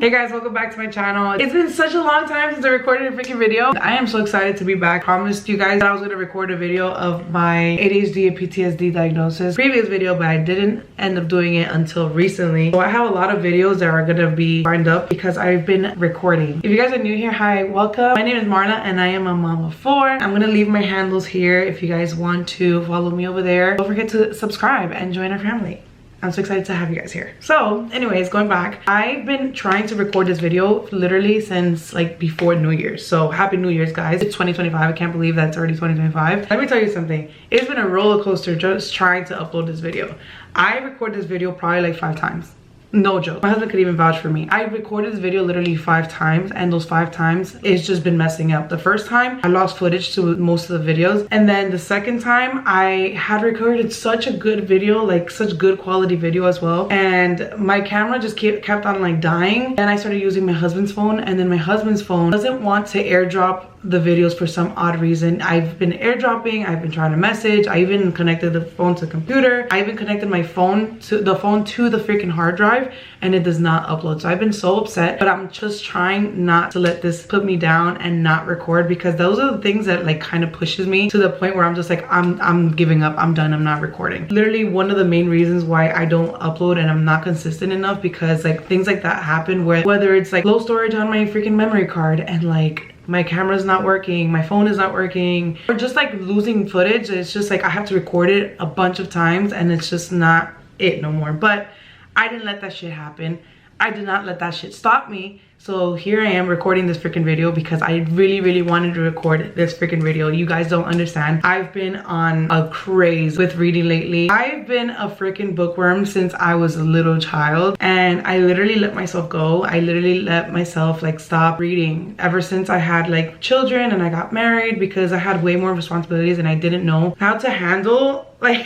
Hey guys, welcome back to my channel. It's been such a long time since I recorded a freaking video. I am so excited to be back. Promised you guys that I was going to record a video of my ADHD and PTSD diagnosis. Previous video, but I didn't end up doing it until recently. So I have a lot of videos that are going to be lined up because I've been recording. If you guys are new here, hi, welcome. My name is Marla and I am a mom of 4. I'm going to leave my handles here if you guys want to follow me over there. Don't forget to subscribe and join our family. I'm so excited to have you guys here. So anyways, going back, I've been trying to record this video literally since like before New Year's. So happy New Year's, guys. It's 2025. I can't believe that's already 2025. Let me tell you something. It's been a roller coaster just trying to upload this video. I recorded this video probably like 5 times. No joke. My husband could even vouch for me. I recorded this video literally 5 times, and those 5 times it's just been messing up. The first time I lost footage to most of the videos, and then the second time I had recorded such a good video, like such good quality video as well, and my camera just kept on like dying. And I started using my husband's phone, and then my husband's phone doesn't want to airdrop the videos for some odd reason. I've been airdropping, I've been trying to message, I even connected the phone to the computer, I even connected my phone to the freaking hard drive, and it does not upload. So I've been so upset, but I'm just trying not to let this put me down and not record, because those are the things that like kind of pushes me to the point where I'm just like, I'm giving up, I'm done, I'm not recording. Literally one of the main reasons why I don't upload and I'm not consistent enough, because like things like that happen where whether it's like low storage on my freaking memory card, and like my camera's not working, my phone is not working, or just like losing footage. It's just like I have to record it a bunch of times and it's just not it no more. But I didn't let that shit happen. I did not let that shit stop me. So here I am recording this freaking video because I really wanted to record this freaking video. You guys don't understand. I've been on a craze with reading lately. I've been a freaking bookworm since I was a little child, and I literally let myself go. I literally let myself like stop reading ever since I had like children and I got married, because I had way more responsibilities and I didn't know how to handle like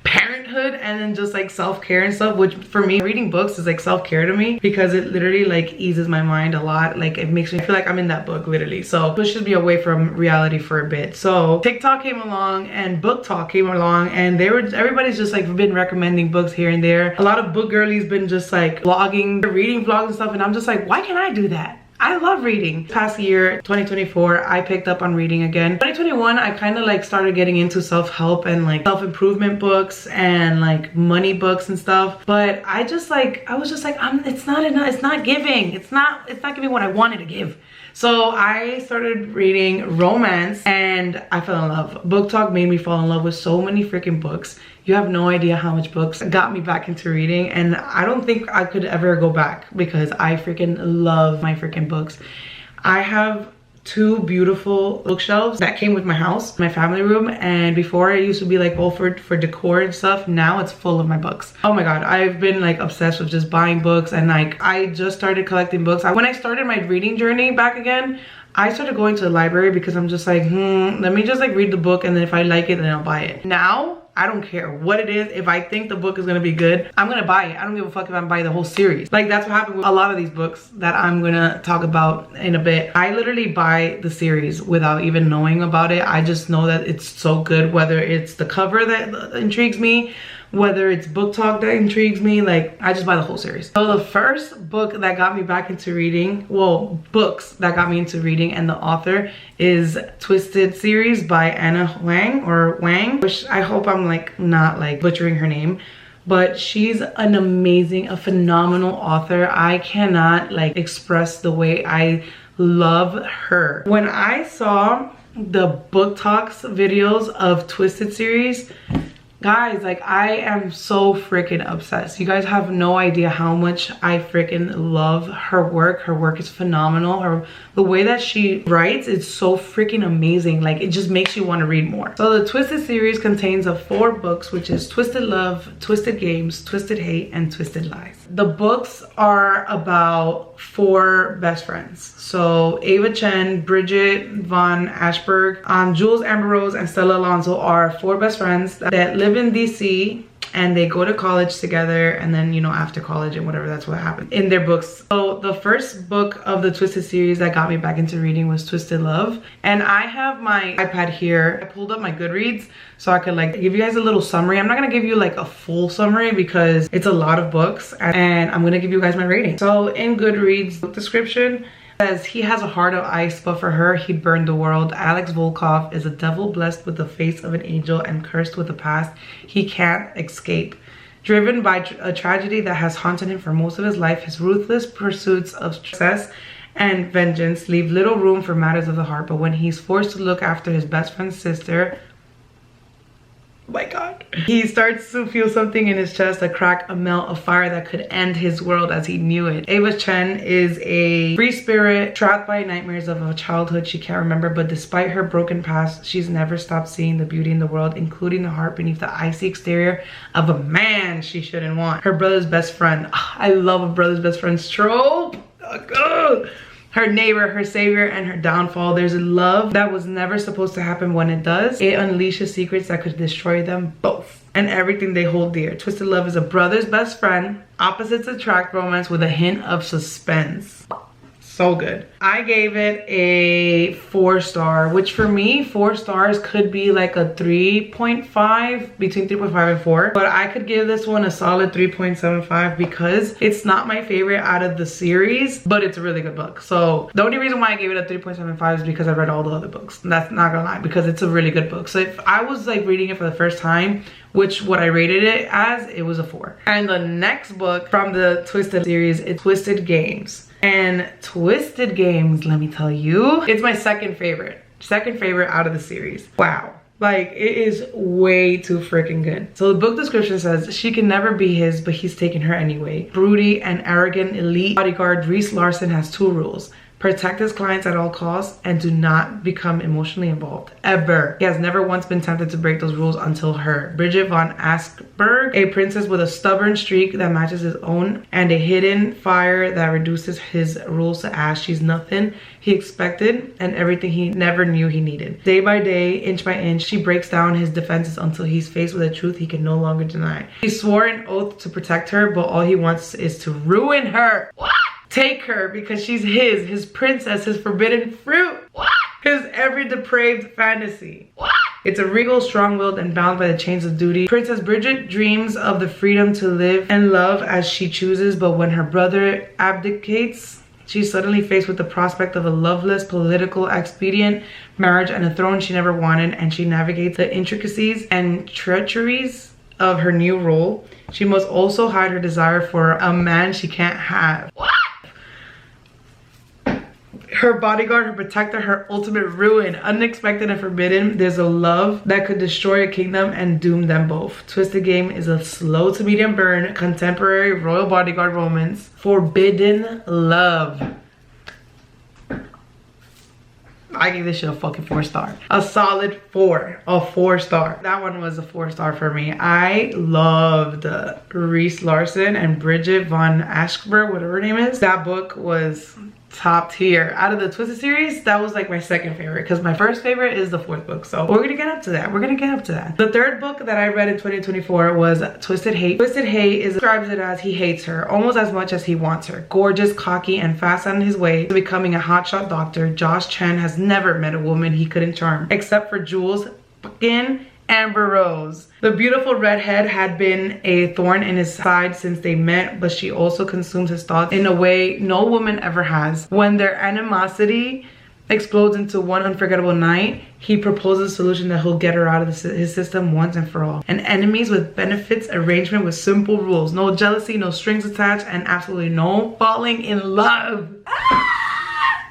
parenthood and then just like self-care and stuff, which for me reading books is like self-care to me, because it literally like eases my mind a lot. Like it makes me feel like I'm in that book literally. So pushes me away from reality for a bit. So TikTok came along and Book Talk came along, and everybody's just like been recommending books here and there. A lot of book girlies been just like vlogging, reading vlogs and stuff, and I'm just like, why can't I do that? I love reading. Past year, 2024, I picked up on reading again. 2021, I kind of like started getting into self-help and like self-improvement books and like money books and stuff. But I was just like, it's not enough. It's not giving. It's not giving what I wanted to give. So I started reading romance and I fell in love. Book Talk made me fall in love with so many freaking books. You have no idea how much books got me back into reading, and I don't think I could ever go back because I freaking love my freaking books. I have 2 beautiful bookshelves that came with my house, my family room, and before it used to be like all for decor and stuff. Now it's full of my books. Oh my god, I've been like obsessed with just buying books, and like I just started collecting books. When I started my reading journey back again, I started going to the library because I'm just like, let me just like read the book, and then if I like it, then I'll buy it. Now I don't care what it is. If I think the book is gonna be good, I'm gonna buy it. I don't give a fuck if I'm buying the whole series. Like that's what happened with a lot of these books that I'm gonna talk about in a bit. I literally buy the series without even knowing about it. I just know that it's so good, whether it's the cover that intrigues me, whether it's Book Talk that intrigues me, like I just buy the whole series. So the first book that got me back into reading, well, books that got me into reading, and the author is Twisted series by Anna Wang, which I hope I'm like not like butchering her name, but she's an amazing, a phenomenal author. I cannot like express the way I love her. When I saw the Book Talks videos of Twisted series, guys, like I am so freaking obsessed. You guys have no idea how much I freaking love her work. Her work is phenomenal. The way that she writes is so freaking amazing. Like it just makes you want to read more. So the Twisted series contains of 4 books, which is Twisted Love, Twisted Games, Twisted Hate, and Twisted Lies. The books are about 4 best friends. So Ava Chen, Bridget Von Ashburg, Jules Amber Rose, and Stella Alonso are 4 best friends that live in DC. and they go to college together, and then, you know, after college and whatever, that's what happened in their books. So the first book of the Twisted series that got me back into reading was Twisted Love. And I have my iPad here. I pulled up my Goodreads so I could like give you guys a little summary. I'm not gonna give you like a full summary because it's a lot of books, and I'm gonna give you guys my rating. So in Goodreads book description, says he has a heart of ice, but for her he'd burn the world. Alex Volkov is a devil blessed with the face of an angel and cursed with a past he can't escape. Driven by a tragedy that has haunted him for most of his life, his ruthless pursuits of success and vengeance leave little room for matters of the heart. But when he's forced to look after his best friend's sister, my God, he starts to feel something in his chest, a crack, a melt, a fire that could end his world as he knew it. Ava Chen is a free spirit trapped by nightmares of a childhood she can't remember, but despite her broken past, she's never stopped seeing the beauty in the world, including the heart beneath the icy exterior of a man she shouldn't want. Her brother's best friend. I love a brother's best friend trope. Her neighbor, her savior, and her downfall. There's a love that was never supposed to happen. When it does, it unleashes secrets that could destroy them both and everything they hold dear. Twisted Love is a brother's best friend, opposites attract romance with a hint of suspense. So good. I gave it a 4-star, which for me, 4 stars could be like a 3.5, between 3.5 and 4. But I could give this one a solid 3.75 because it's not my favorite out of the series, but it's a really good book. So the only reason why I gave it a 3.75 is because I read all the other books. That's not gonna lie, because it's a really good book. So if I was like reading it for the first time, which what I rated it as, it was a 4. And the next book from the Twisted series is Twisted Games. And Twisted Games, let me tell you, it's my second favorite out of the series. Wow. Like, it is way too freaking good. So the book description says, she can never be his, but he's taken her anyway. Broody and arrogant elite bodyguard Reese Larson has 2 rules. Protect his clients at all costs and do not become emotionally involved, ever. He has never once been tempted to break those rules until her. Bridget von Askberg, a princess with a stubborn streak that matches his own and a hidden fire that reduces his rules to ash. She's nothing he expected and everything he never knew he needed. Day by day, inch by inch, she breaks down his defenses until he's faced with a truth he can no longer deny. He swore an oath to protect her, but all he wants is to ruin her. What? Take her because she's his princess, his forbidden fruit. What? His every depraved fantasy. What? It's a regal, strong-willed, and bound by the chains of duty. Princess Bridget dreams of the freedom to live and love as she chooses, but when her brother abdicates, she's suddenly faced with the prospect of a loveless, political, expedient marriage and a throne she never wanted, and she navigates the intricacies and treacheries of her new role. She must also hide her desire for a man she can't have. What? Her bodyguard, her protector, her ultimate ruin. Unexpected and forbidden, there's a love that could destroy a kingdom and doom them both. Twisted Game is a slow to medium burn, contemporary royal bodyguard romance. Forbidden love. I gave this shit a fucking 4-star. A solid 4. A 4-star. That one was a 4-star for me. I loved Reese Larson and Bridget von Aschberg, whatever her name is. That book was top tier. Out of the Twisted series, that was like my second favorite because my first favorite is the 4th book. So we're gonna get up to that. The 3rd book that I read in 2024 was Twisted Hate. Twisted Hate describes it as he hates her almost as much as he wants her. Gorgeous, cocky, and fast on his way to becoming a hotshot doctor, Josh Chen has never met a woman he couldn't charm, except for Jules fucking Amber Rose. The beautiful redhead had been a thorn in his side since they met, but she also consumes his thoughts in a way no woman ever has. When their animosity explodes into one unforgettable night, he proposes a solution that he'll get her out of his system once and for all. An enemies with benefits arrangement with simple rules. No jealousy, no strings attached, and absolutely no falling in love.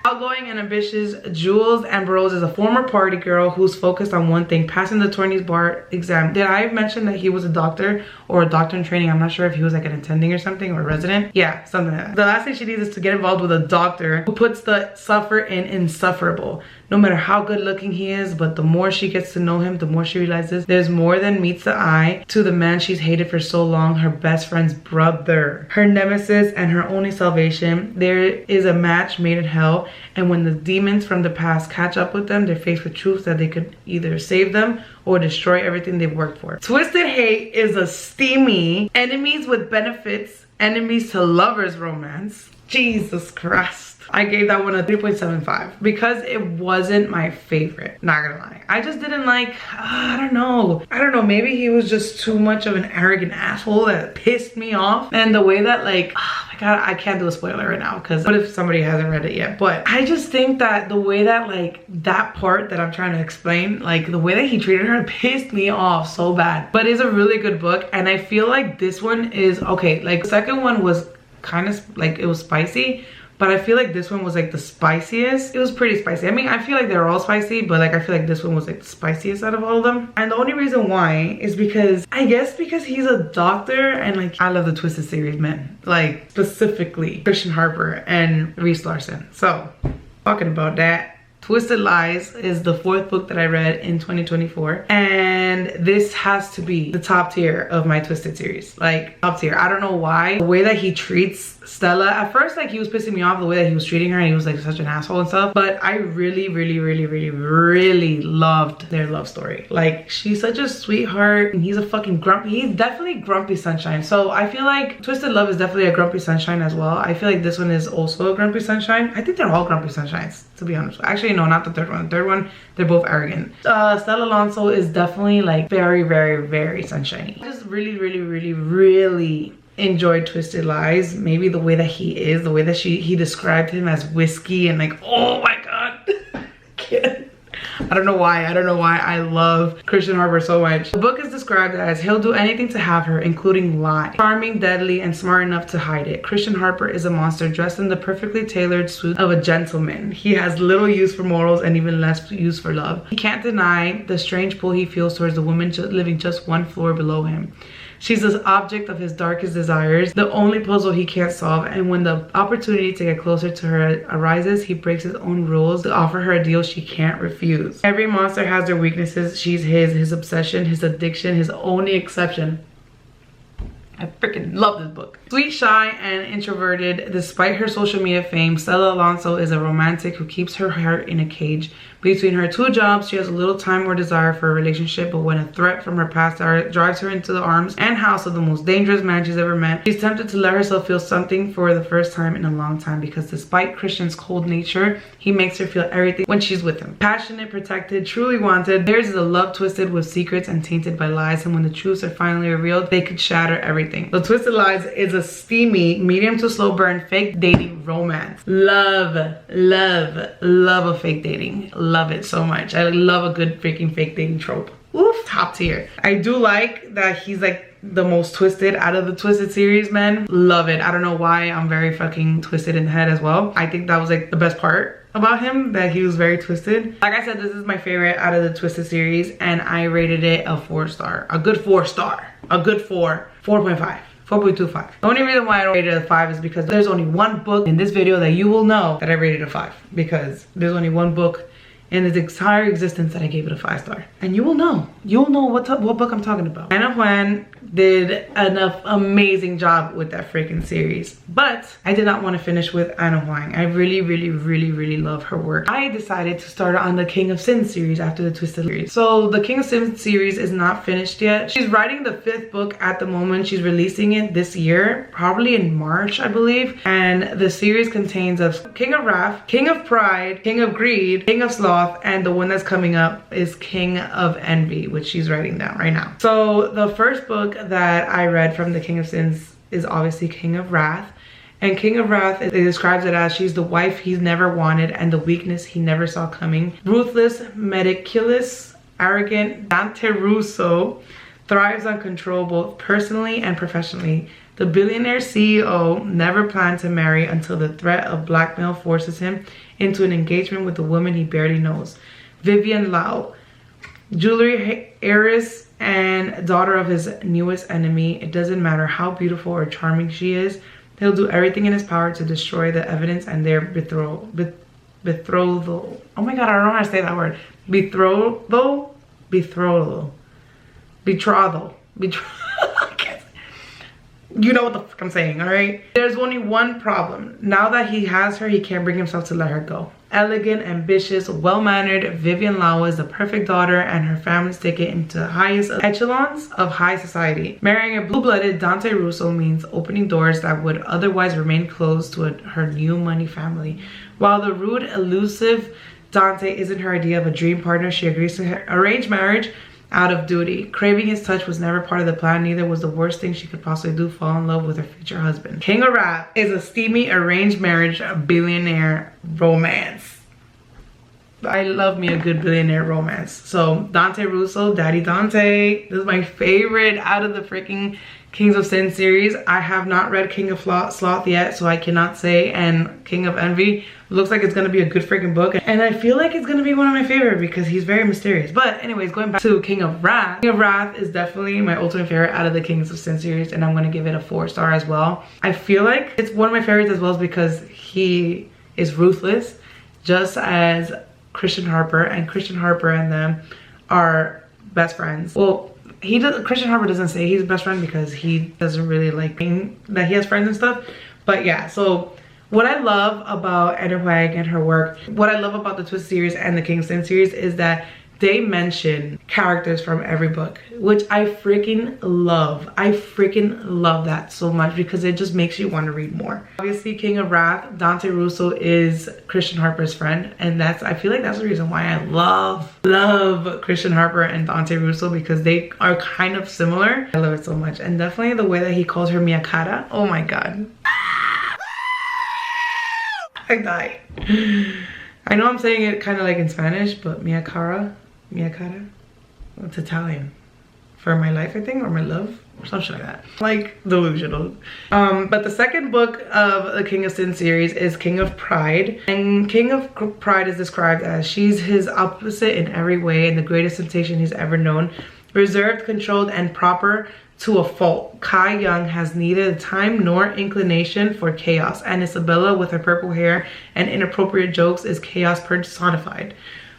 Outgoing and ambitious, Jules Amber Rose is a former party girl who's focused on one thing, passing the attorney's bar exam. Did I mention that he was a doctor or a doctor in training? I'm not sure if he was like an attending or something or a resident. Yeah, something like that. The last thing she needs is to get involved with a doctor who puts the suffer in insufferable. no matter how good looking he is, but the more she gets to know him, the more she realizes there's more than meets the eye to the man she's hated for so long, her best friend's brother, her nemesis and her only salvation. There is a match made in hell, and when the demons from the past catch up with them, they're faced with truths that they could either save them or destroy everything they've worked for. Twisted Hate is a steamy enemies with benefits, enemies to lovers romance. Jesus Christ. I gave that one a 3.75 because it wasn't my favorite, not gonna lie. I just didn't like, I don't know, maybe he was just too much of an arrogant asshole that pissed me off. And the way that, like, oh my god, I can't do a spoiler right now because what if somebody hasn't read it yet? But I just think that the way that, like, that part that I'm trying to explain, like the way that he treated her pissed me off so bad. But it's a really good book, and I feel like this one is okay. Like the second one was kind of like, it was spicy, but I feel like this one was like the spiciest. It was pretty spicy. I mean, I feel like they're all spicy, but like I feel like this one was like the spiciest out of all of them. And the only reason why is because, I guess because he's a doctor, and like I love the Twisted series, man. Like specifically Christian Harper and Reese Larson. So talking about that, Twisted Lies is the 4th book that I read in 2024, and this has to be the top tier of my Twisted series. Like top tier. I don't know why. The way that he treats Stella, at first like he was pissing me off the way that he was treating her, and he was like such an asshole and stuff, but I really loved their love story. Like she's such a sweetheart and he's a fucking grumpy, he's definitely grumpy sunshine. So I feel like Twisted Love is definitely a grumpy sunshine as well. I feel like this one is also a grumpy sunshine. I think they're all grumpy sunshines, to be honest. Actually no, not the third one. The third one, they're both arrogant. Stella Alonso is definitely like very sunshiny. I just really enjoyed Twisted Lies. Maybe the way that he is, the way that he described him as whiskey, and like, oh my god. I don't know why I love Christian Harper so much. The book is described as he'll do anything to have her, including lie. Charming, deadly, and smart enough to hide it. Christian Harper is a monster dressed in the perfectly tailored suit of a gentleman. He has little use for morals and even less use for love. He can't deny the strange pull he feels towards the woman living just one floor below him. She's the object of his darkest desires, the only puzzle he can't solve, and when the opportunity to get closer to her arises, he breaks his own rules to offer her a deal she can't refuse. Every monster has their weaknesses. She's his obsession, his addiction, his only exception. I freaking love this book. Sweet, shy, and introverted, despite her social media fame, Stella Alonso is a romantic who keeps her heart in a cage. Between her 2 jobs, she has a little time or desire for a relationship, but when a threat from her past drives her into the arms and house of the most dangerous man she's ever met, she's tempted to let herself feel something for the first time in a long time, because despite Christian's cold nature, he makes her feel everything when she's with him. Passionate, protected, truly wanted, theirs is a love twisted with secrets and tainted by lies, and when the truths are finally revealed, they could shatter everything. The Twisted Lies is a steamy, medium to slow burn, fake dating romance. Love a fake dating. Love it so much. I love a good freaking fake dating trope. Oof, top tier. I do like that he's like the most twisted out of the Twisted series, man. Love it. I don't know why I'm very fucking twisted in the head as well. I think that was like the best part about him, that he was very twisted. Like I said, this is my favorite out of the Twisted series, and I rated it a 4-star. A good 4-star. A good 4.5. 4.25. The only reason why I don't rate it a 5 is because there's only one book in this video that you will know that I rated a 5, because there's only one book in its entire existence that I gave it a 5-star. And you will know. You'll know what book I'm talking about. Ana Juan did an amazing job with that freaking series. But I did not want to finish with Ana Juan. I really love her work. I decided to start on the King of Sin series after the Twisted series. So the King of Sin series is not finished yet. She's writing the 5th book at the moment. She's releasing it this year, probably in March, I believe. And the series contains of King of Wrath, King of Pride, King of Greed, King of Sloth, and the one that's coming up is King of Envy, which she's writing down right now. So the first book that I read from the King of Sins is obviously King of Wrath. And King of Wrath, it describes it as she's the wife he's never wanted and the weakness he never saw coming. Ruthless, meticulous, arrogant, Dante Russo, thrives on control both personally and professionally. The billionaire CEO never planned to marry until the threat of blackmail forces him into an engagement with a woman he barely knows. Vivian Lau, jewelry heiress and daughter of his newest enemy. It doesn't matter how beautiful or charming she is, he'll do everything in his power to destroy the evidence and their betrothal. Betrothal. Oh my god, I don't know how to say that word. Betrothal. Betrothal. Betrothal. You know what the fuck I'm saying, all right? There's only one problem. Now that he has her, he can't bring himself to let her go. Elegant, ambitious, well-mannered, Vivian Lau is the perfect daughter, and her family's ticket into the highest echelons of high society. Marrying a blue-blooded Dante Russo means opening doors that would otherwise remain closed to her new money family. While the rude, elusive Dante isn't her idea of a dream partner, she agrees to arrange marriage out of duty. Craving his touch was never part of the plan, neither was the worst thing she could possibly do, fall in love with her future husband. King of Rap is a steamy arranged marriage billionaire romance. I love me a good billionaire romance. So Dante Russo, Daddy Dante, this is my favorite out of the freaking Kings of Sin series. I have not read King of Sloth yet, so I cannot say, and King of Envy looks like it's gonna be a good freaking book, and I feel like it's gonna be one of my favorite because he's very mysterious. But anyways, going back to King of Wrath. King of Wrath is definitely my ultimate favorite out of the Kings of Sin series, and I'm gonna give it a 4-star as well. I feel like it's one of my favorites as well because he is ruthless, just as Christian Harper, and Christian Harper and them are best friends. Well, Christian Harper doesn't say he's best friend because he doesn't really like being that he has friends and stuff. But yeah, so what I love about Anna Huang and her work, what I love about the Twist series and the King of Sin series is that they mention characters from every book, which I freaking love. I freaking love that so much because it just makes you want to read more. Obviously, King of Wrath, Dante Russo is Christian Harper's friend, and I feel like that's the reason why I love Christian Harper and Dante Russo, because they are kind of similar. I love it so much, and definitely the way that he calls her Mia Cara. Oh my god. I die. I know I'm saying it kind of like in Spanish, but Mia Cara, it's Italian. For my life, I think, or my love, or something like that. Like, delusional. But the second book of the King of Sin series is King of Pride. And King of Pride is described as she's his opposite in every way and the greatest temptation he's ever known. Reserved, controlled, and proper to a fault. Kai Young has neither the time nor inclination for chaos, and Isabella with her purple hair and inappropriate jokes is chaos personified.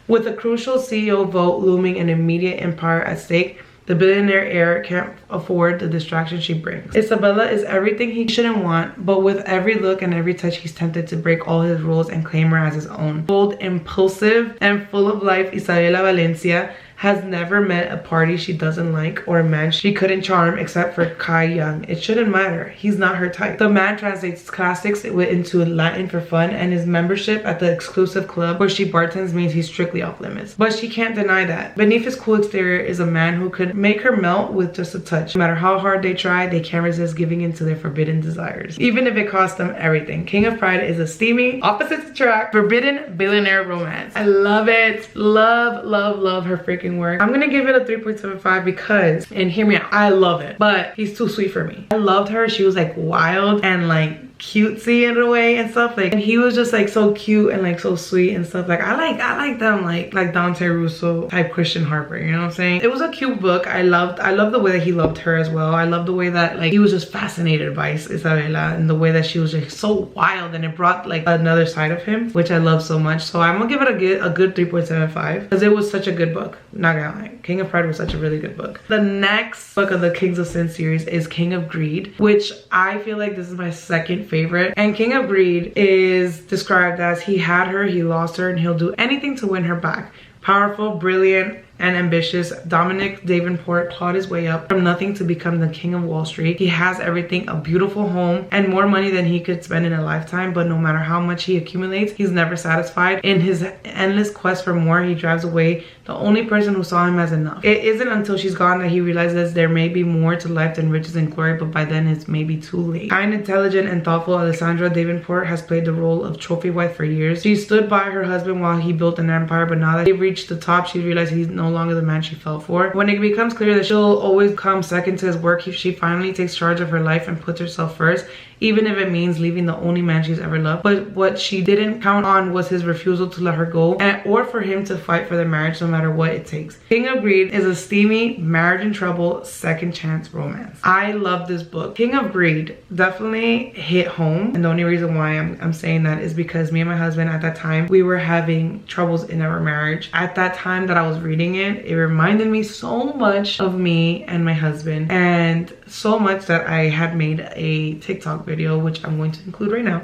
With a crucial CEO vote looming and immediate empire at stake, the billionaire heir can't afford the distraction she brings. Isabella is everything he shouldn't want, but with every look and every touch, he's tempted to break all his rules and claim her as his own. Bold, impulsive, and full of life, Isabella Valencia has never met a party she doesn't like or a man she couldn't charm except for Kai Young. It shouldn't matter. He's not her type. The man translates classics into Latin for fun, and his membership at the exclusive club where she bartends means he's strictly off limits. But she can't deny that. Beneath his cool exterior is a man who could make her melt with just a touch. No matter how hard they try, they can't resist giving in to their forbidden desires, even if it costs them everything. King of Pride is a steamy, opposites attract, forbidden billionaire romance. I love it. Love her freaking work. I'm gonna give it a 3.75 because, and hear me out, I love it, but he's too sweet for me. I loved her. She was like wild and like cutesy in a way and stuff, like, and he was just like so cute and like so sweet and stuff. Like I like them like Dante Russo type Christian Harper, you know what I'm saying? It was a cute book. I love the way that he loved her as well. I love the way that like he was just fascinated by Isabella and the way that she was just so wild, and it brought like another side of him, which I love so much. So I'm gonna give it a good 3.75 because it was such a good book. Not gonna lie, King of Pride was such a really good book. The next book of the Kings of Sin series is King of Greed, which I feel like this is my second favorite. And King of Greed is described as he had her, he lost her, and he'll do anything to win her back. Powerful, brilliant, and ambitious, Dominic Davenport clawed his way up from nothing to become the king of Wall Street. He has everything, a beautiful home, and more money than he could spend in a lifetime, but no matter how much he accumulates, he's never satisfied. In his endless quest for more, he drives away the only person who saw him as enough. It isn't until she's gone that he realizes there may be more to life than riches and glory, but by then it's maybe too late. Kind, intelligent, and thoughtful, Alessandra Davenport has played the role of trophy wife for years. She stood by her husband while he built an empire, but now that they've reached the top, she realized he's no longer the man she fell for. When it becomes clear that she'll always come second to his work, she finally takes charge of her life and puts herself first, even if it means leaving the only man she's ever loved. But what she didn't count on was his refusal to let her go, or for him to fight for their marriage no matter what it takes. King of Greed is a steamy, marriage in trouble, second chance romance. I love this book. King of Greed definitely hit home, and the only reason why I'm saying that is because me and my husband at that time, we were having troubles in our marriage. At that time that I was reading it, it reminded me so much of me and my husband, and so much that I had made a TikTok video, which I'm going to include right now.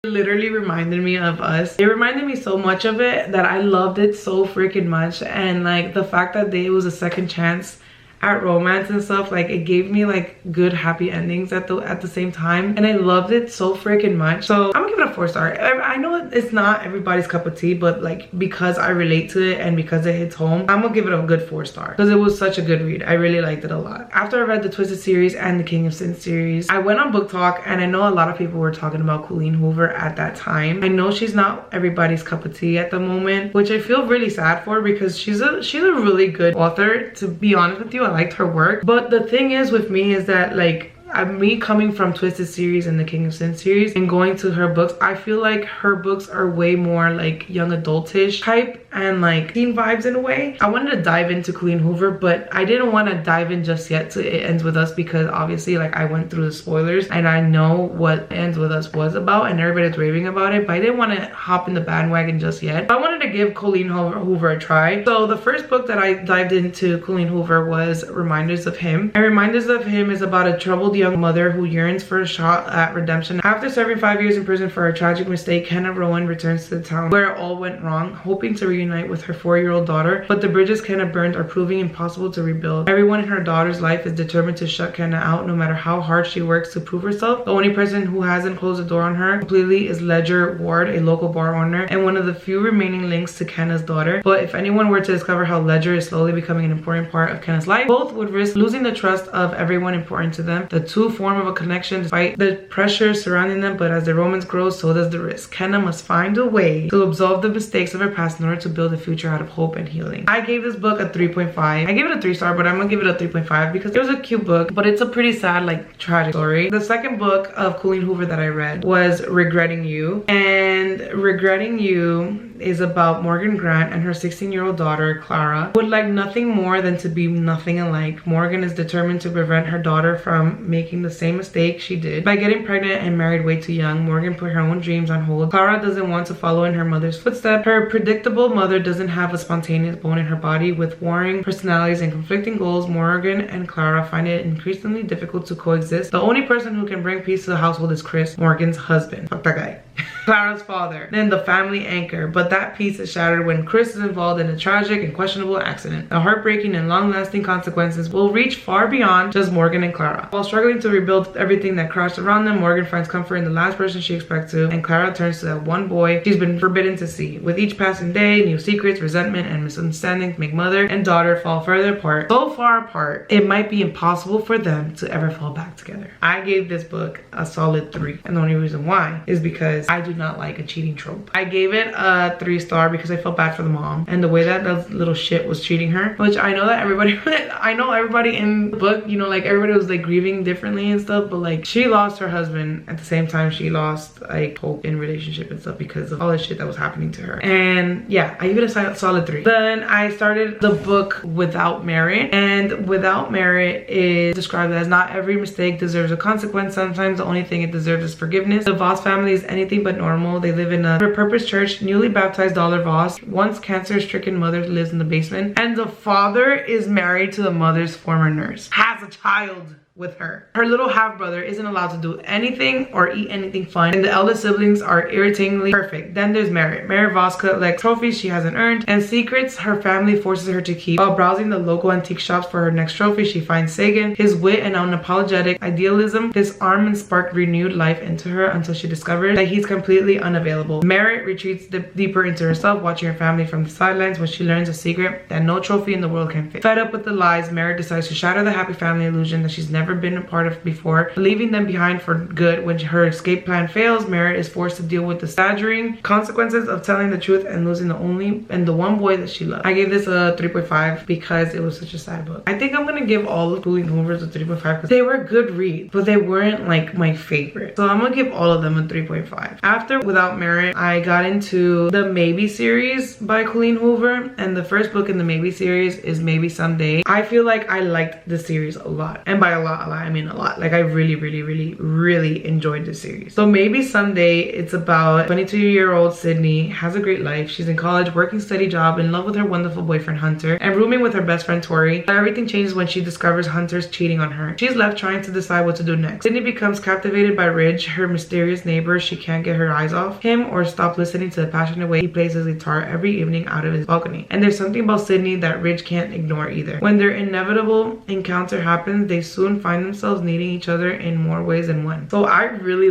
It literally reminded me of us. It reminded me so much of it that I loved it so freaking much. And like the fact that it was a second chance at romance and stuff, like it gave me like good happy endings at the same time, and I loved it so freaking much. So I'm gonna give it a 4-star. I know it's not everybody's cup of tea, but like because I relate to it and because it hits home, I'm gonna give it a good 4-star because it was such a good read. I really liked it a lot. After I read the Twisted series and the King of Sin series, I went on Book Talk, and I know a lot of people were talking about Colleen Hoover at that time. I know she's not everybody's cup of tea at the moment, which I feel really sad for because she's a really good author. To be honest with you, I liked her work. But the thing is with me is that like me coming from Twisted series and the King of Sin series and going to her books, I feel like her books are way more like young adultish type and like teen vibes in a way. I wanted to dive into Colleen Hoover, but I didn't want to dive in just yet to It Ends With Us because obviously like I went through the spoilers and I know what It Ends With Us was about and everybody's raving about it, but I didn't want to hop in the bandwagon just yet. I wanted to give Colleen Hoover a try. So the first book that I dived into Colleen Hoover was Reminders of Him. And Reminders of Him is about a troubled young mother who yearns for a shot at redemption. After serving 5 years in prison for a tragic mistake, Hannah Rowan returns to the town where all went wrong, hoping to reunite with her 4-year-old daughter, but the bridges Kenna burned are proving impossible to rebuild. Everyone in her daughter's life is determined to shut Kenna out no matter how hard she works to prove herself. The only person who hasn't closed the door on her completely is Ledger Ward, a local bar owner and one of the few remaining links to Kenna's daughter. But if anyone were to discover how Ledger is slowly becoming an important part of Kenna's life, both would risk losing the trust of everyone important to them. The two form of a connection despite the pressure surrounding them, but as the romance grows, so does the risk. Kenna must find a way to absolve the mistakes of her past in order to build a future out of hope and healing. I gave this book a 3.5. I gave it a 3-star, but I'm gonna give it a 3.5 because it was a cute book, but it's a pretty sad, like tragic story. The second book of Colleen Hoover that I read was Regretting You, and Regretting You is about Morgan Grant and her 16-year-old daughter Clara would like nothing more than to be nothing alike. Morgan is determined to prevent her daughter from making the same mistake she did. By getting pregnant and married way too young, Morgan put her own dreams on hold. Clara doesn't want to follow in her mother's footsteps. Her predictable mother doesn't have a spontaneous bone in her body. With warring personalities and conflicting goals, Morgan and Clara find it increasingly difficult to coexist. The only person who can bring peace to the household is Chris, Morgan's husband. Fuck that guy. Clara's father, then the family anchor, but that peace is shattered when Chris is involved in a tragic and questionable accident. The heartbreaking and long-lasting consequences will reach far beyond just Morgan and Clara. While struggling to rebuild everything that crashed around them, Morgan finds comfort in the last person she expects to, and Clara turns to that one boy she's been forbidden to see. With each passing day, new secrets, resentment, and misunderstandings make mother and daughter fall further apart. So far apart, it might be impossible for them to ever fall back together. I gave this book a solid 3, and the only reason why is because I do not like a cheating trope. I gave it a 3-star because I felt bad for the mom and the way that little shit was treating her, which I know that everybody I know everybody in the book, you know, like everybody was like grieving differently and stuff, but like she lost her husband at the same time she lost like hope in relationship and stuff because of all the shit that was happening to her. And yeah, I give it a solid 3. Then I started the book Without Merit, and Without Merit is described as not every mistake deserves a consequence. Sometimes the only thing it deserves is forgiveness. The Voss family is anything but normal. They live in a repurposed church. Newly baptized daughter Voss, once cancer-stricken mother, lives in the basement, and the father is married to the mother's former nurse, has a child with her. Her little half-brother isn't allowed to do anything or eat anything fun, and the eldest siblings are irritatingly perfect. Then there's Merit. Merit Voss collects trophies she hasn't earned and secrets her family forces her to keep. While browsing the local antique shops for her next trophy, she finds Sagan. His wit and unapologetic idealism disarm and spark renewed life into her until she discovers that he's completely unavailable. Merit retreats deeper into herself, watching her family from the sidelines when she learns a secret that no trophy in the world can fit. Fed up with the lies, Merit decides to shatter the happy family illusion that she's never never been a part of before, leaving them behind for good. When her escape plan fails, Merritt is forced to deal with the staggering consequences of telling the truth and losing the one boy that she loved. I gave this a 3.5 because it was such a sad book. I think I'm gonna give all of Colleen Hoover's a 3.5 because they were good reads, but they weren't like my favorite. So I'm gonna give all of them a 3.5. After Without Merit, I got into the Maybe series by Colleen Hoover, and the first book in the Maybe series is Maybe Someday. I feel like I liked the series a lot, and by a lot I mean a lot. Like I really enjoyed the series. So Maybe Someday, it's about 22-year-old Sydney has a great life. She's in college, working steady job, in love with her wonderful boyfriend Hunter, and rooming with her best friend Tori. But everything changes when she discovers Hunter's cheating on her. She's left trying to decide what to do next. Sydney becomes captivated by Ridge, her mysterious neighbor. She can't get her eyes off him or stop listening to the passionate way he plays his guitar every evening out of his balcony. And there's something about Sydney that Ridge can't ignore either. When their inevitable encounter happens, they soon find themselves needing each other in more ways than one. So I really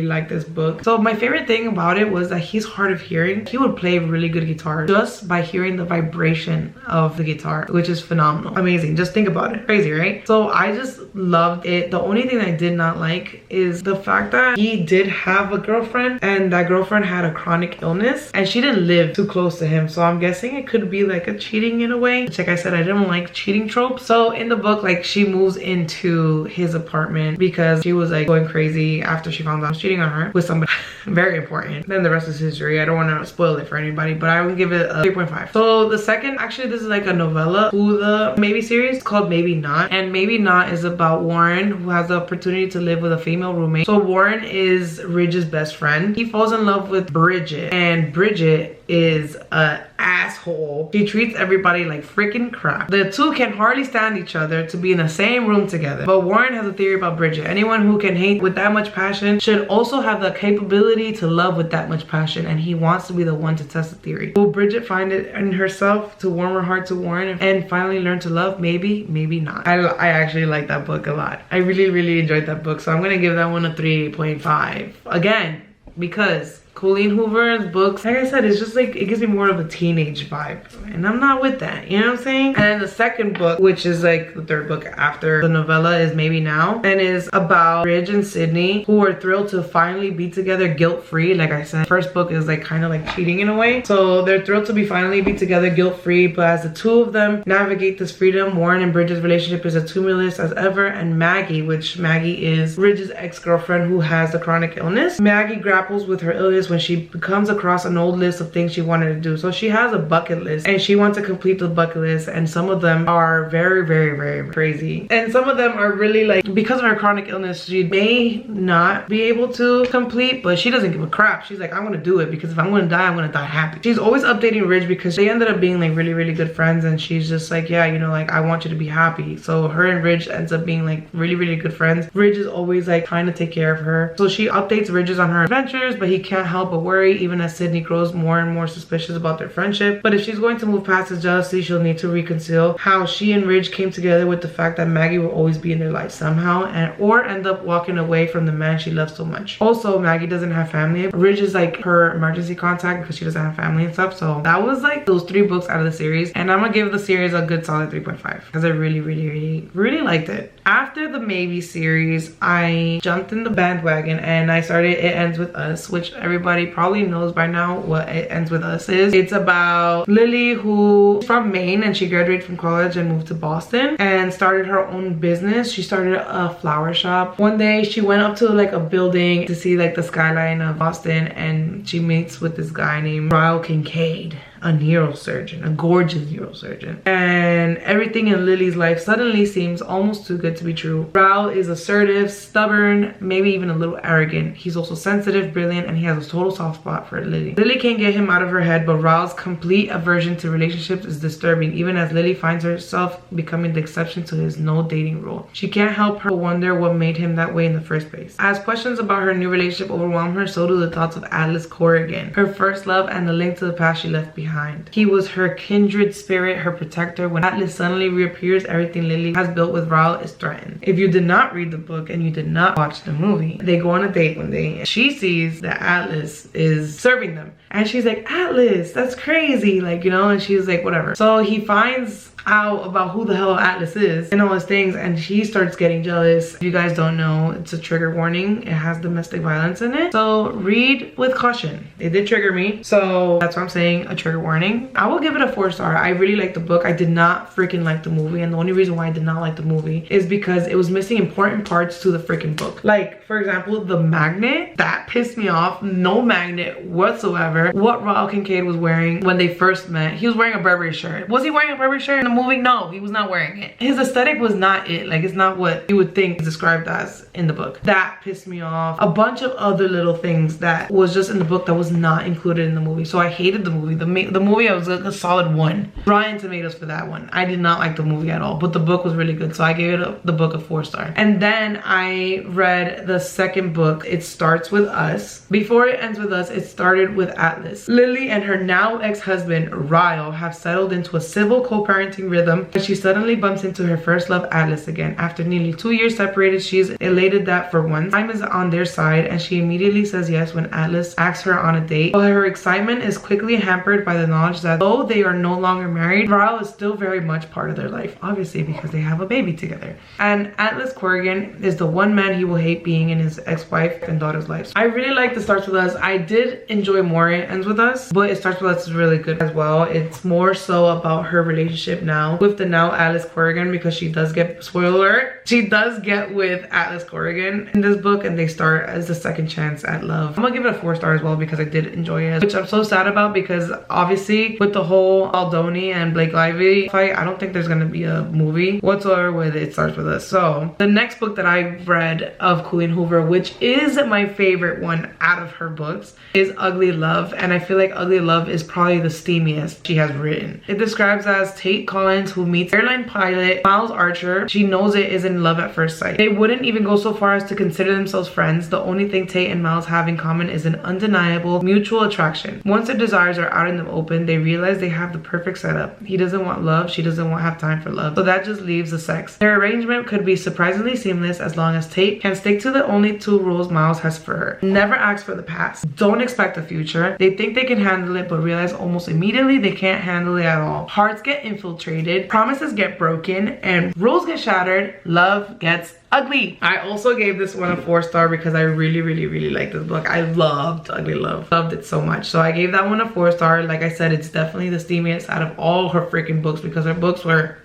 like this book. So my favorite thing about it was that he's hard of hearing. He would play really good guitar just by hearing the vibration of the guitar, which is phenomenal. Amazing. Just think about it. Crazy, right? So I just loved it. The only thing I did not like is the fact that he did have a girlfriend, and that girlfriend had a chronic illness, and she didn't live too close to him. So I'm guessing it could be like a cheating in a way, which, like I said, I didn't like cheating tropes. So in the book, like, she moves into his apartment because she was like going crazy after she found out I was cheating on her with somebody very important. Then the rest is history. I don't want to spoil it for anybody, but I would give it a 3.5. So the second, actually this is like a novella to the Maybe series. It's called Maybe Not, and Maybe Not is about Warren, who has the opportunity to live with a female roommate. So Warren is Ridge's best friend. He falls in love with Bridget, and Bridget is an asshole. She treats everybody like freaking crap. The two can hardly stand each other to be in the same room together. But Warren has a theory about Bridget. Anyone who can hate with that much passion should also have the capability to love with that much passion, and he wants to be the one to test the theory. Will Bridget find it in herself to warm her heart to Warren and finally learn to love? Maybe, maybe not. I actually like that book a lot. I really enjoyed that book, so I'm gonna give that one a 3.5. Again, because Colleen Hoover's books, like I said, it's just like, it gives me more of a teenage vibe, and I'm not with that, you know what I'm saying? And the second book, which is like the third book after the novella, is Maybe Now, and is about Ridge and Sydney, who are thrilled to finally be together guilt-free. Like I said, first book is like kind of like cheating in a way, so they're thrilled to finally be together guilt-free. But as the two of them navigate this freedom, Warren and Bridget's relationship is as tumultuous as ever, and Maggie, which Maggie is Ridge's ex-girlfriend who has a chronic illness. Maggie grapples with her illness when she comes across an old list of things she wanted to do. So she has a bucket list, and she wants to complete the bucket list, and some of them are very crazy, and some of them are really like, because of her chronic illness, she may not be able to complete, but she doesn't give a crap. She's like, I'm gonna do it, because if I'm gonna die, I'm gonna die happy. She's always updating Ridge because they ended up being like really good friends, and she's just like, yeah, you know, like, I want you to be happy. So her and Ridge ends up being like really good friends. Ridge is always like trying to take care of her, so she updates Ridge on her adventures, but he can't help but worry even as Sydney grows more and more suspicious about their friendship. But if she's going to move past his jealousy, she'll need to reconcile how she and Ridge came together with the fact that Maggie will always be in their life somehow, or end up walking away from the man she loves so much. Also, Maggie doesn't have family. Ridge is like her emergency contact because she doesn't have family and stuff. So that was like those 3 books out of the series, and I'm gonna give the series a good solid 3.5 because I really liked it. After the Maybe series, I jumped in the bandwagon and I started It Ends With Us, which everybody probably knows by now what It Ends With Us is. It's about Lily, who's from Maine, and she graduated from college and moved to Boston and started her own business. She started a flower shop. One day she went up to like a building to see like the skyline of Boston, and she meets with this guy named Ryle Kincaid, a neurosurgeon, a gorgeous neurosurgeon, and everything in Lily's life suddenly seems almost too good to be true. Ryle is assertive, stubborn, maybe even a little arrogant. He's also sensitive, brilliant, and he has a total soft spot for Lily. Lily can't get him out of her head, but Ryle's complete aversion to relationships is disturbing, even as Lily finds herself becoming the exception to his no dating rule. She can't help but wonder what made him that way in the first place. As questions about her new relationship overwhelm her, so do the thoughts of Atlas Corrigan, her first love, and the link to the past she left behind. behind. He was her kindred spirit, her protector. When Atlas suddenly reappears, everything Lily has built with Raul is threatened. If you did not read the book and you did not watch the movie, they go on a date one day and she sees that Atlas is serving them. And she's like, Atlas, that's crazy. Like, you know, and she's like, whatever. So he finds out about who the hell Atlas is and all his things, and she starts getting jealous. If you guys don't know, it's a trigger warning. It has domestic violence in it, so read with caution. It did trigger me, so that's why I'm saying a trigger warning. I will give it a 4-star. I really liked the book. I did not freaking like the movie, and the only reason why I did not like the movie is because it was missing important parts to the freaking book. Like, for example, the magnet, that pissed me off. No magnet whatsoever. What Raul Kincaid was wearing when they first met, he was wearing a Burberry shirt. Was he wearing a Burberry shirt in the movie? No, he was not wearing it. His aesthetic was not it. Like, it's not what you would think described as in the book. That pissed me off. A bunch of other little things that was just in the book that was not included in the movie. So I hated the movie. The movie, I was like a solid 1. Rotten Tomatoes for that one. I did not like the movie at all, but the book was really good, so I gave it the book a 4-star. And then I read the second book. It starts with us. Before it ends with us, it started with Atlas. Lily and her now ex-husband Ryle have settled into a civil co-parenting rhythm, but she suddenly bumps into her first love, Atlas, again. After nearly 2 years separated, she's elated that for once time is on their side, and she immediately says yes when Atlas asks her on a date. But her excitement is quickly hampered by the knowledge that though they are no longer married, Ryle is still very much part of their life, obviously because they have a baby together. And Atlas Corrigan is the one man he will hate being in his ex-wife and daughter's lives. I really like the Starts With Us. I did enjoy more It Ends With Us, but It Starts With Us is really good as well. It's more so about her relationship now with the now Atlas Corrigan, because she does get, spoiler alert, she does get with Atlas Corrigan in this book, and they start as the second chance at love. I'm gonna give it a 4-star as well because I did enjoy it, which I'm so sad about because obviously with the whole Aldoni and Blake Lively fight, I don't think there's gonna be a movie whatsoever with It Starts With Us. So the next book that I read of Colleen Hoover, which is my favorite one out of her books, is Ugly Love, and I feel like Ugly Love is probably the steamiest she has written. It describes as Tate Collins, who meets airline pilot Miles Archer. She knows it is in love at first sight. They wouldn't even go so far as to consider themselves friends. The only thing Tate and Miles have in common is an undeniable mutual attraction. Once their desires are out in the open, they realize they have the perfect setup. He doesn't want love, she doesn't have time for love, so that just leaves the sex. Their arrangement could be surprisingly seamless as long as Tate can stick to the only 2 rules Miles has for her. Never ask for the past. Don't expect the future. They think they can handle it, but realize almost immediately they can't handle it at all. Hearts get infiltrated, promises get broken, and rules get shattered. Love gets ugly. I also gave this one a 4-star because I really liked this book. I loved Ugly Love. Loved it so much. So I gave that one a 4-star. Like I said, it's definitely the steamiest out of all her freaking books because her books were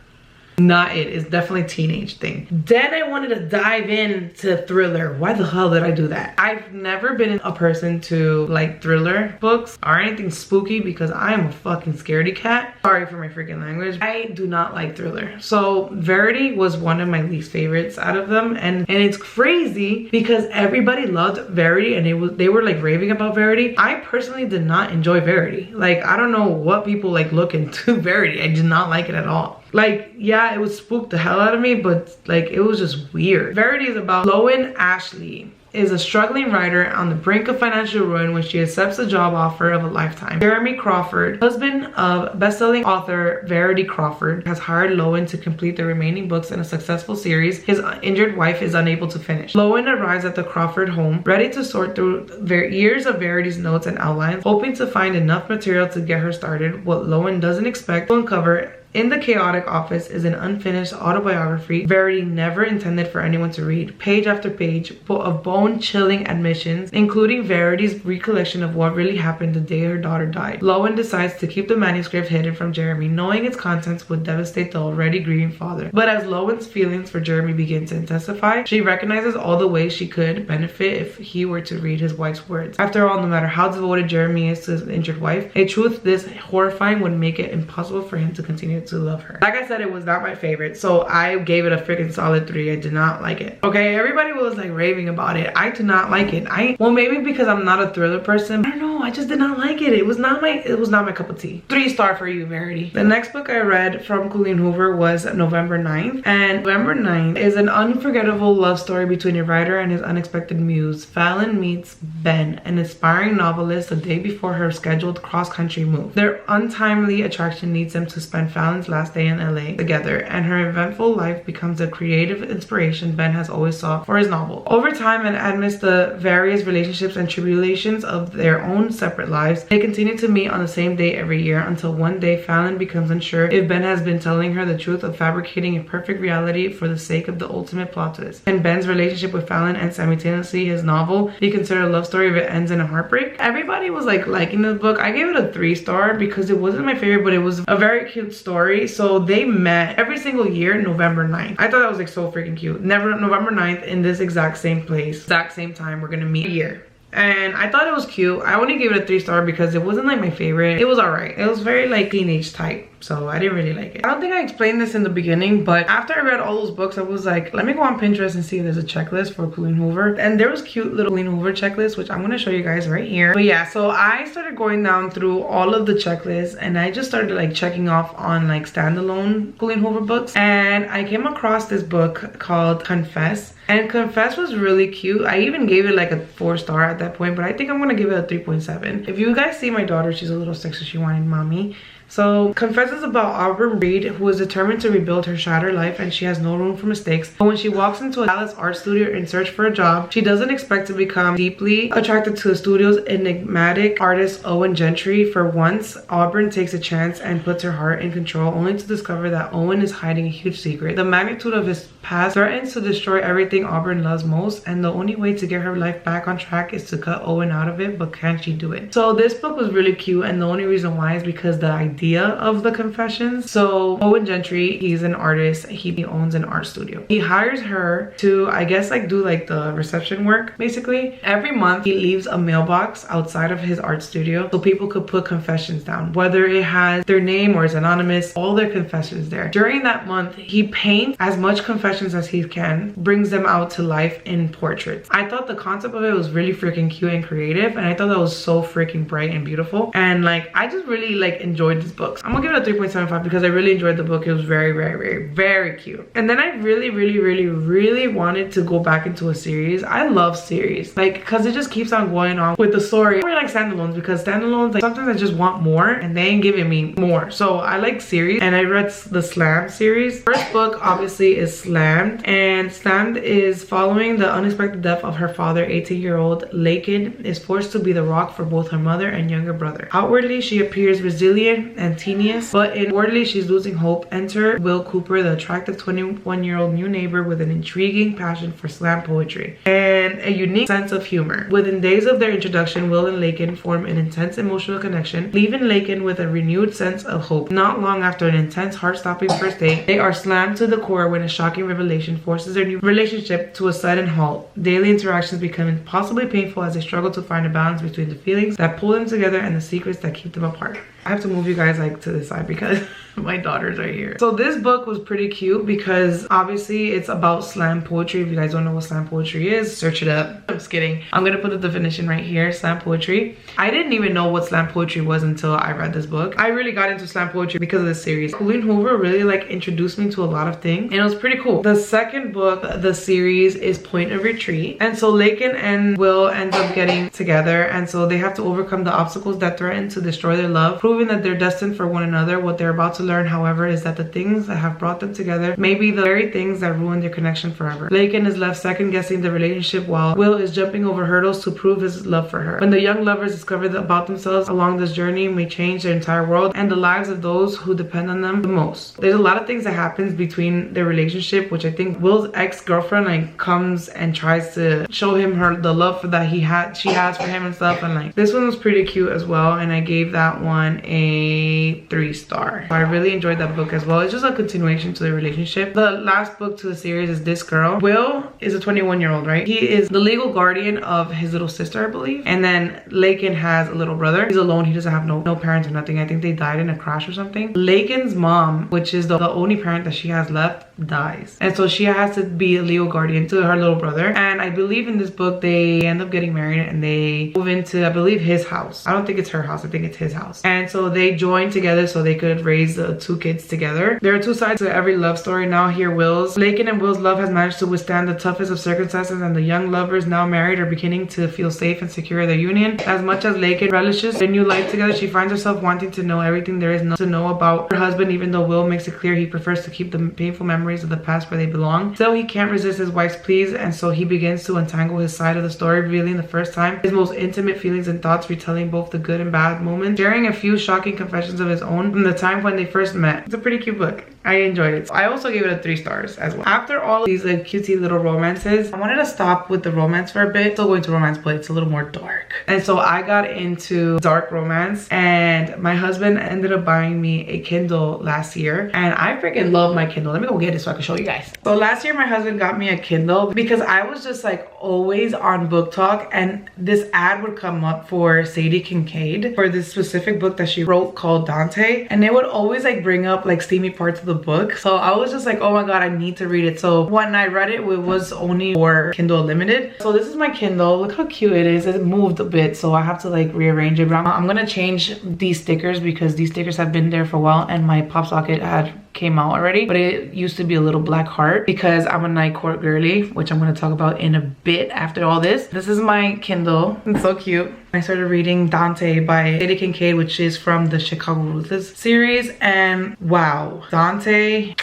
not it. It's definitely a teenage thing. Then I wanted to dive into thriller. Why the hell did I do that? I've never been a person to like thriller books or anything spooky because I am a fucking scaredy cat. Sorry for my freaking language. I do not like thriller. So Verity was one of my least favorites out of them, and it's crazy because everybody loved Verity and they were like raving about Verity. I personally did not enjoy Verity. Like, I don't know what people like look into Verity. I did not like it at all. Like, yeah, it would spook the hell out of me, but like, it was just weird. Verity is about Lowen Ashley is a struggling writer on the brink of financial ruin when she accepts a job offer of a lifetime. Jeremy Crawford, husband of best-selling author Verity Crawford, has hired Lowen to complete the remaining books in a successful series his injured wife is unable to finish. Lowen arrives at the Crawford home, ready to sort through years of Verity's notes and outlines, hoping to find enough material to get her started. What Lowen doesn't expect to uncover in the chaotic office is an unfinished autobiography Verity never intended for anyone to read. Page after page of bone-chilling admissions, including Verity's recollection of what really happened the day her daughter died. Lowen decides to keep the manuscript hidden from Jeremy, knowing its contents would devastate the already grieving father. But as Lowen's feelings for Jeremy begin to intensify, she recognizes all the ways she could benefit if he were to read his wife's words. After all, no matter how devoted Jeremy is to his injured wife, a truth this horrifying would make it impossible for him to continue to love her. Like I said, it was not my favorite, so I gave it a freaking solid 3. I did not like it. Okay, everybody was like raving about it. I did not like it. Well, maybe because I'm not a thriller person. I don't know, I just did not like it. It was not my cup of tea. 3-star for you, Verity. The next book I read from Colleen Hoover was November 9th, and November 9th is an unforgettable love story between a writer and his unexpected muse. Fallon meets Ben, an aspiring novelist, the day before her scheduled cross-country move. Their untimely attraction leads them to spend Fallon's last day in LA together, and her eventful life becomes the creative inspiration Ben has always sought for his novel. Over time, and amidst the various relationships and tribulations of their own separate lives, they continue to meet on the same day every year until one day Fallon becomes unsure if Ben has been telling her the truth of fabricating a perfect reality for the sake of the ultimate plot twist. And Ben's relationship with Fallon and simultaneously his novel be considered a love story if it ends in a heartbreak. Everybody was like liking this book. I gave it a 3-star because it wasn't my favorite, but it was a very cute story. So they met every single year November 9th. I thought that was like so freaking cute. November 9th in this exact same place, exact same time, we're gonna meet a year. And I thought it was cute. I only gave it a 3-star because it wasn't like my favorite. It was alright. It was very like teenage type, so I didn't really like it. I don't think I explained this in the beginning, but after I read all those books, I was like, let me go on Pinterest and see if there's a checklist for Colleen Hoover. And there was cute little Colleen Hoover checklist, which I'm going to show you guys right here. But yeah, so I started going down through all of the checklists, and I just started like checking off on like standalone Colleen Hoover books. And I came across this book called Confess. And Confess was really cute. I even gave it like a 4-star at that point, but I think I'm gonna give it a 3.7. If you guys see my daughter, she's a little sick, so she wanted mommy. So Confess is about Auburn Reed, who is determined to rebuild her shattered life, and she has no room for mistakes. But when she walks into a Dallas art studio in search for a job, she doesn't expect to become deeply attracted to the studio's enigmatic artist Owen Gentry. For once, Auburn takes a chance and puts her heart in control, only to discover that Owen is hiding a huge secret. The magnitude of his past threatens to destroy everything Auburn loves most, and the only way to get her life back on track is to cut Owen out of it. But can she do it? So this book was really cute, and the only reason why is because the idea of the confessions. So Owen Gentry, he's an artist. He owns an art studio. He hires her to, I guess, like do like the reception work basically. Every month he leaves a mailbox outside of his art studio so people could put confessions down, whether it has their name or is anonymous, all their confessions there. During that month, he paints as much confessions as he can, brings them out to life in portraits. I thought the concept of it was really freaking cute and creative, and I thought that was so freaking bright and beautiful, and like I just really like enjoyed this book. I'm gonna give it a 3.75 because I really enjoyed the book. It was very, very, very, very cute. And then I really wanted to go back into a series. I love series, like, because it just keeps on going on with the story. I really like standalones because standalones, like, sometimes I just want more and they ain't giving me more. So I like series, and I read the Slam series. First book obviously is Slammed, and Slammed is following the unexpected death of her father. 18-year-old Lakin is forced to be the rock for both her mother and younger brother. Outwardly, she appears resilient and tenacious, but inwardly she's losing hope. Enter Will Cooper, the attractive 21-year-old new neighbor with an intriguing passion for slam poetry and a unique sense of humor. Within days of their introduction, Will and Lakin form an intense emotional connection, leaving Lakin with a renewed sense of hope. Not long after an intense, heart-stopping first date, they are slammed to the core when a shocking revelation forces their new relationship to a sudden halt. Daily interactions become impossibly painful as they struggle to find a balance between the feelings that pull them together and the secrets that keep them apart. I have to move you guys like to the side because my daughters are here. So this book was pretty cute because obviously it's about slam poetry. If you guys don't know what slam poetry is, search it up. I'm just kidding. I'm gonna put the definition right here. Slam poetry. I didn't even know what slam poetry was until I read this book. I really got into slam poetry because of this series. Colleen Hoover really like introduced me to a lot of things, and it was pretty cool. The second book, the series, is Point of Retreat. And so Lakin and Will end up getting together, and so they have to overcome the obstacles that threaten to destroy their love, proving that they're destined for one another. What they're about to learn, however, is that the things that have brought them together may be the very things that ruin their connection forever. Lakin is left second guessing the relationship while Will is jumping over hurdles to prove his love for her. When the young lovers discover about themselves along this journey may change their entire world and the lives of those who depend on them the most. There's a lot of things that happens between their relationship, which I think Will's ex-girlfriend like comes and tries to show him the love that she has for him and stuff, and like this one was pretty cute as well, and I gave that one a 3-star. I really enjoyed that book as well. It's just a continuation to the relationship. The last book to the series is This Girl. Will is a 21-year-old, right? He is the legal guardian of his little sister, I believe. And then Laken has a little brother. He's alone. He doesn't have no parents or nothing. I think they died in a crash or something. Laken's mom, which is the only parent that she has left, dies. And so she has to be a legal guardian to her little brother. And I believe in this book, they end up getting married and they move into, I believe, his house. I don't think it's her house. I think it's his house. And so they join together so they could raise the two kids together. There are two sides to every love story. Now here Laken and Will's love has managed to withstand the toughest of circumstances, and the young lovers, now married, are beginning to feel safe and secure in their union. As much as Laken relishes their new life together, she finds herself wanting to know everything there is to know about her husband, even though Will makes it clear he prefers to keep the painful memories of the past where they belong. Still, he can't resist his wife's pleas, and so he begins to untangle his side of the story, revealing the first time his most intimate feelings and thoughts, retelling both the good and bad moments, sharing a few shocking confessions of his own from the time when they first met. It's a pretty cute book. I enjoyed it. I also gave it a 3 stars as well. After all of these like cutesy little romances, I wanted to stop with the romance for a bit. Still going to romance, but it's a little more dark. And so I got into dark romance, and my husband ended up buying me a Kindle last year, and I freaking love my Kindle. Let me go get it so I can show you guys. So last year my husband got me a Kindle because I was just like always on Book Talk, and this ad would come up for Sadie Kincaid for this specific book that she wrote called Dante, and they would always like bring up like steamy parts of the book. So I was just like, oh my god, I need to read it. So when I read it, it was only for Kindle Unlimited. So this is my Kindle. Look how cute it is. It moved a bit, so I have to like rearrange it, but I'm gonna change these stickers because these stickers have been there for a while, and my pop socket had came out already, but it used to be a little black heart because I'm a night court girly, which I'm going to talk about in a bit after all this. This is my Kindle. It's so cute. I started reading Dante by Sadie Kincaid, which is from the Chicago Ruthless series, and wow, Dante,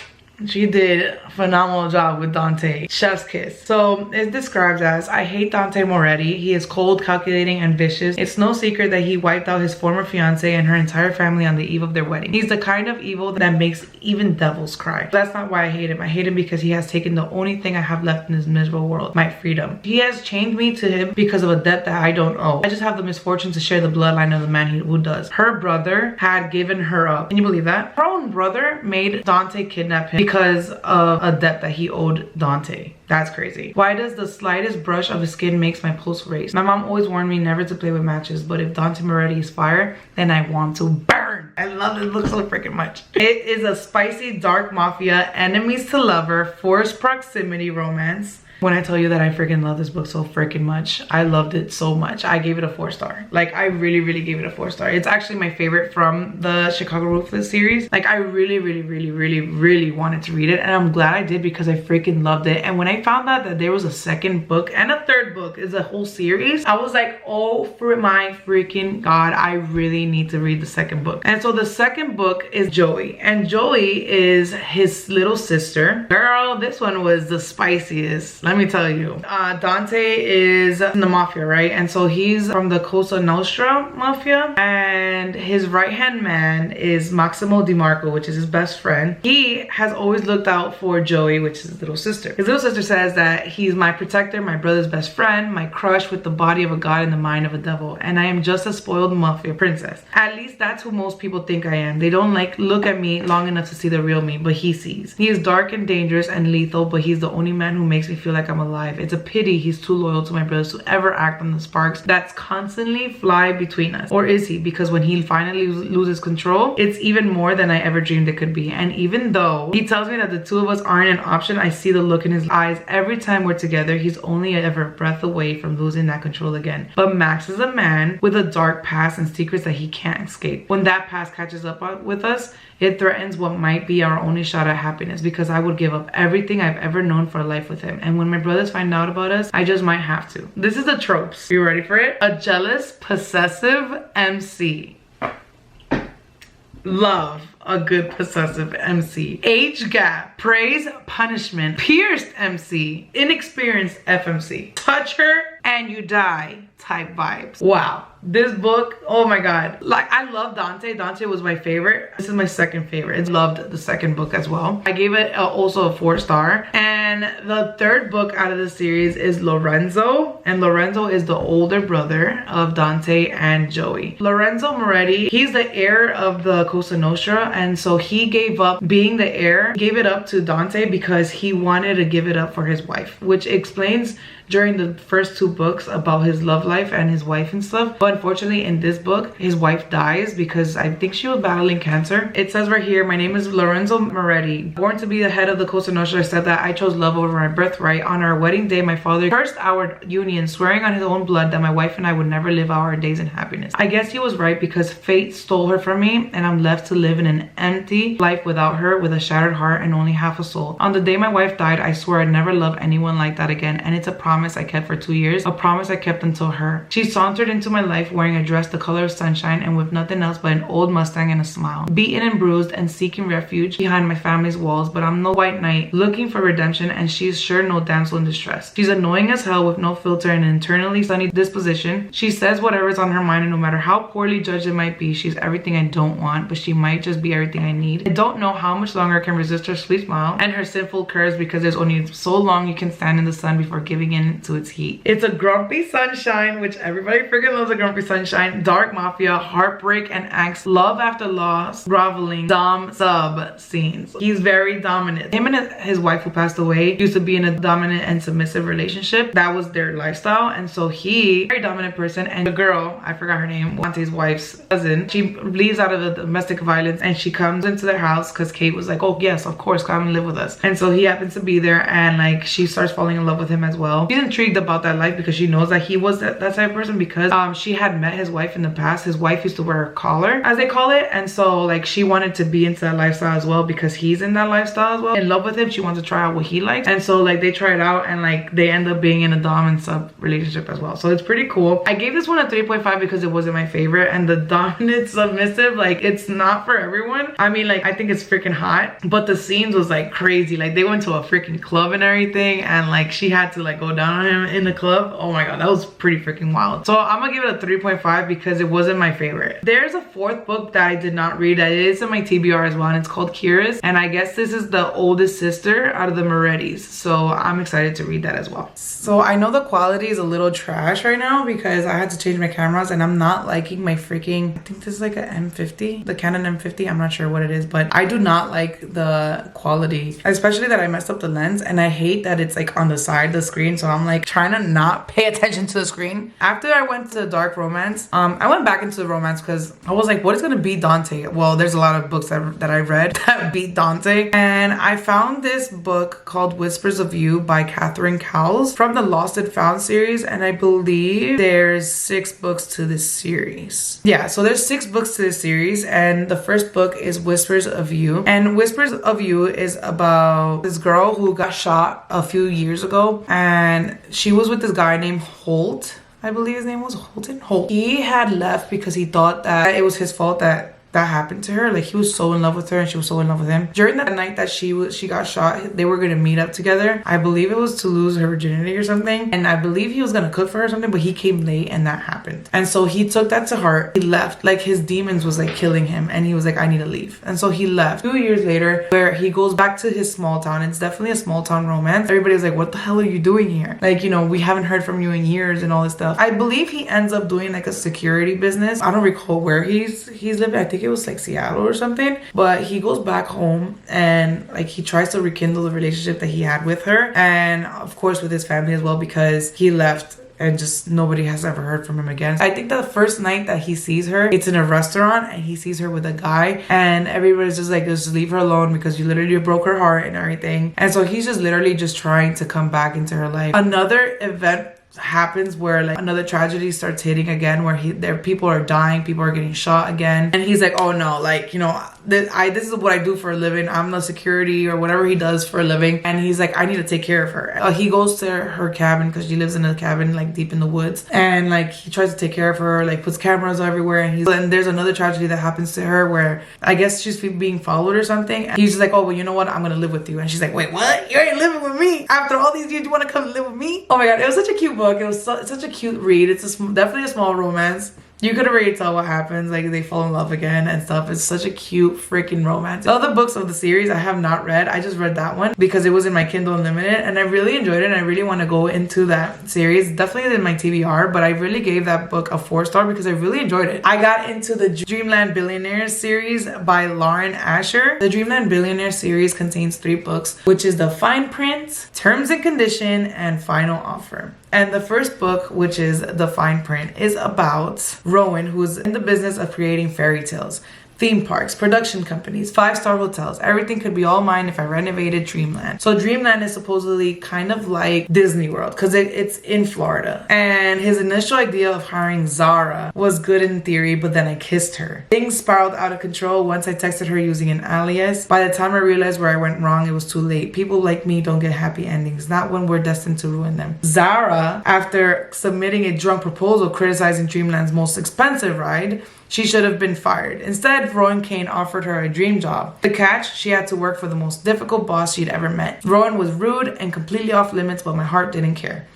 she did a phenomenal job with Dante. Chef's kiss. So it describes as, I hate Dante Moretti. He is cold, calculating, and vicious. It's no secret that he wiped out his former fiance and her entire family on the eve of their wedding. He's the kind of evil that makes even devils cry. That's not why I hate him. I hate him because he has taken the only thing I have left in this miserable world, my freedom. He has chained me to him because of a debt that I don't owe. I just have the misfortune to share the bloodline of the man who does. Her brother had given her up. Can you believe that? Her own brother made Dante kidnap him because of a debt that he owed Dante. That's crazy. Why does the slightest brush of his skin makes my pulse race? My mom always warned me never to play with matches, but if Dante Moretti is fire, then I want to burn. I love this book so freaking much. It is a spicy, dark mafia, enemies to lover, forced proximity romance. When I tell you that I freaking love this book so freaking much, I loved it so much. I gave it a 4-star. Like, I really gave it a 4-star. It's actually my favorite from the Chicago Ruthless series. Like, I really wanted to read it, and I'm glad I did because I freaking loved it. And when I found out that there was a second book and a third book is a whole series, I was like, oh for my freaking god, I really need to read the second book. And so the second book is Joey, and Joey is his little sister. Girl, this one was the spiciest. Let me tell you. Dante is in the mafia, right? And so he's from the Cosa Nostra mafia, and his right-hand man is Maximo DiMarco, which is his best friend. He has always looked out for Joey, which is his little sister. His little sister says that he's my protector, my brother's best friend, my crush with the body of a god and the mind of a devil, and I am just a spoiled mafia princess. At least that's who most people think I am. They don't like look at me long enough to see the real me, but he sees. He is dark and dangerous and lethal, but he's the only man who makes me feel like I'm alive. It's a pity he's too loyal to my brothers to ever act on the sparks that's constantly fly between us. Or is he? Because when he finally loses control, it's even more than I ever dreamed it could be. And even though he tells me that the two of us aren't an option, I see the look in his eyes every time we're together. He's only ever a breath away from losing that control again. But Max is a man with a dark past and secrets that he can't escape. When that past catches up with us, it threatens what might be our only shot at happiness, because I would give up everything I've ever known for a life with him. And when my brothers find out about us, I just might have to. This is the tropes. You ready for it? A jealous, possessive MC. Love a good possessive MC. Age gap, praise, punishment, pierced MC, inexperienced FMC. Touch her, and you die type vibes. Wow. This book, oh my god, like I love Dante. Dante was my favorite. This is my second favorite. I loved the second book as well. I gave it also a 4-star. And the third book out of the series is Lorenzo, and Lorenzo is the older brother of Dante and Joey. Lorenzo Moretti, he's the heir of the Cosa Nostra, and so he gave up being the heir, gave it up to Dante because he wanted to give it up for his wife, which explains during the first 2 books about his love life and his wife and stuff. But unfortunately in this book, his wife dies because I think she was battling cancer. It says right here, my name is Lorenzo Moretti. Born to be the head of the Cosa Nostra, said that I chose love over my birthright. On our wedding day, my father cursed our union, swearing on his own blood that my wife and I would never live our days in happiness. I guess he was right because fate stole her from me and I'm left to live in an empty life without her, with a shattered heart and only half a soul. On the day my wife died, I swore I'd never love anyone like that again, and it's a promise I kept for 2 years, a promise I kept until her. She sauntered into my life wearing a dress the color of sunshine and with nothing else but an old Mustang and a smile. Beaten and bruised and seeking refuge behind my family's walls, but I'm no white knight looking for redemption, and she's sure no damsel in distress. She's annoying as hell with no filter and an internally sunny disposition. She says whatever's on her mind, and no matter how poorly judged it might be, she's everything I don't want, but she might just be everything I need. I don't know how much longer I can resist her sweet smile and her sinful curves, because there's only so long you can stand in the sun before giving in to its heat. It's a grumpy sunshine, which everybody freaking loves a grumpy sunshine. Dark mafia, heartbreak and angst, love after loss, groveling, dom sub scenes. He's very dominant. Him and his wife, who passed away, used to be in a dominant and submissive relationship. That was their lifestyle, and so he, very dominant person, and the girl, I forgot her name, Dante's wife's cousin, she leaves out of the domestic violence and she comes into their house because Kate was like, oh yes, of course, come and live with us. And so he happens to be there, and like she starts falling in love with him as well. She's intrigued about that life because she knows that he was that type of person, because she had met his wife in the past. His wife used to wear a collar, as they call it, and so like she wanted to be into that lifestyle as well because he's in that lifestyle as well. In love with him, she wants to try out what he likes, and so like they try it out, and like they end up being in a dom and sub relationship as well. So it's pretty cool. I gave this one a 3.5 because it wasn't my favorite, and the dominant submissive, like it's not for everyone. I mean, like I think it's freaking hot, but the scenes was like crazy. Like they went to a freaking club and everything, and like she had to like go down on him in the club. Oh my god, that was pretty freaking wild. So I'm gonna give it a 3.5 because it wasn't my favorite. There's a 4th book that I did not read that is in my TBR as well, and it's called Kira's, and I guess this is the oldest sister out of the Morettis, so I'm excited to read that as well. So I know the quality is a little trash right now because I had to change my cameras, and I'm not liking my freaking, I think this is like a M50, the Canon M50, I'm not sure what it is, but I do not like the quality, especially that I messed up the lens, and I hate that it's like on the side of the screen, so I'm like trying to not pay attention to the screen. After I went to dark romance, I went back into the romance because I was like, what is gonna beat Dante? Well, there's a lot of books that I read that beat Dante, and I found this book called Whispers of You by Catherine Cowles from the Lost and Found series, and I believe there's 6 books to this series. Yeah, so there's 6 books to this series, and the first book is Whispers of You, and Whispers of You is about this girl who got shot a few years ago, and she was with this guy named Holt. I believe his name was Holton. Holt. He had left because he thought that it was his fault that happened to her. Like he was so in love with her and she was so in love with him. During that night that she got shot, they were gonna meet up together. I believe it was to lose her virginity or something, and I believe he was gonna cook for her or something, but he came late and that happened. And so he took that to heart. He left. Like his demons was like killing him, and he was like, I need to leave. And so he left. 2 years later, where he goes back to his small town. It's definitely a small town romance. Everybody's like, what the hell are you doing here? Like, you know, we haven't heard from you in years and all this stuff. I believe he ends up doing like a security business. I don't recall where he's living. I think it was like Seattle or something, but he goes back home and like he tries to rekindle the relationship that he had with her, and of course with his family as well, because he left and just nobody has ever heard from him again. I think the first night that he sees her, it's in a restaurant and he sees her with a guy, and everybody's just like, just leave her alone because you literally broke her heart and everything. And so he's just literally just trying to come back into her life. Another event happens where like another tragedy starts hitting again, where people are dying, people are getting shot again, and he's like, oh no, like, you know, this is what I do for a living. I'm the security or whatever he does for a living, and he's like, I need to take care of her. He goes to her cabin because she lives in a cabin like deep in the woods, and like he tries to take care of her, like puts cameras everywhere, and there's another tragedy that happens to her where I guess she's being followed or something, and he's just like, oh well, you know what, I'm gonna live with you. And she's like, wait, what? You ain't living with me after all these years? You want to come live with me? Oh my god, it was such a cute book. book. It was such a cute read. It's definitely a small romance. You could already tell what happens, like they fall in love again and stuff. It's such a cute freaking romance. The other books of the series I have not read. I just read that one because it was in my Kindle Unlimited and I really enjoyed it and I really want to go into that series. Definitely in my TBR, but I really gave that book a 4-star because I really enjoyed it. I got into the Dreamland Billionaires series by Lauren Asher. The Dreamland Billionaires series contains 3 books, which is The Fine Print, Terms and Condition, and Final Offer. And the first book, which is The Fine Print, is about Rowan, who's in the business of creating fairy tales, theme parks, production companies, 5-star hotels. Everything could be all mine if I renovated Dreamland. So Dreamland is supposedly kind of like Disney World because it's in Florida. And his initial idea of hiring Zara was good in theory, but then I kissed her. Things spiraled out of control once I texted her using an alias. By the time I realized where I went wrong, it was too late. People like me don't get happy endings, not when we're destined to ruin them. Zara, after submitting a drunk proposal criticizing Dreamland's most expensive ride, she should have been fired. Instead, Rowan Kane offered her a dream job. The catch, she had to work for the most difficult boss she'd ever met. Rowan was rude and completely off limits, but my heart didn't care.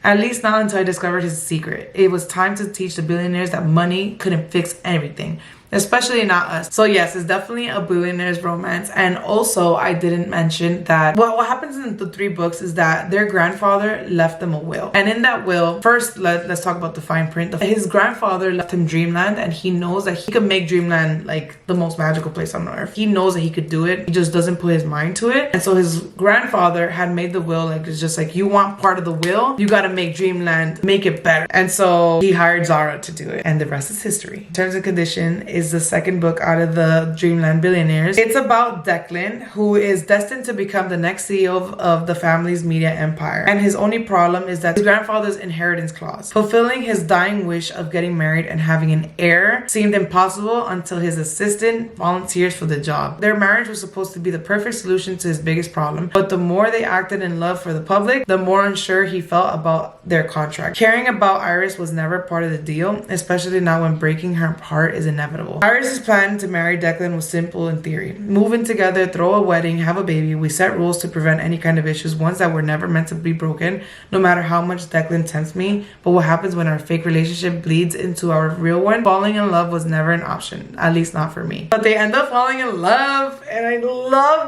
At least not until I discovered his secret. It was time to teach the billionaires that money couldn't fix everything. Especially not us. So yes, it's definitely a billionaire's romance. And also, I didn't mention that what happens in the 3 books is that their grandfather left them a will. And in that will, first let's talk about the fine print. His grandfather left him Dreamland and he knows that he could make Dreamland like the most magical place on earth. He knows that he could do it. He just doesn't put his mind to it. And so his grandfather had made the will, like it's just like, you want part of the will, you gotta make Dreamland, make it better. And so he hired Zara to do it. And the rest is history. Terms and Condition is the second book out of the Dreamland Billionaires. It's about Declan, who is destined to become the next CEO of the family's media empire. And his only problem is that his grandfather's inheritance clause. Fulfilling his dying wish of getting married and having an heir seemed impossible until his assistant volunteers for the job. Their marriage was supposed to be the perfect solution to his biggest problem, but the more they acted in love for the public, the more unsure he felt about their contract. Caring about Iris was never part of the deal, especially now when breaking her heart is inevitable. Iris's plan to marry Declan was simple in theory. Move in together, throw a wedding, have a baby. We set rules to prevent any kind of issues, ones that were never meant to be broken, no matter how much Declan tempts me. But what happens when our fake relationship bleeds into our real one? Falling in love was never an option, at least not for me. But they end up falling in love, and I love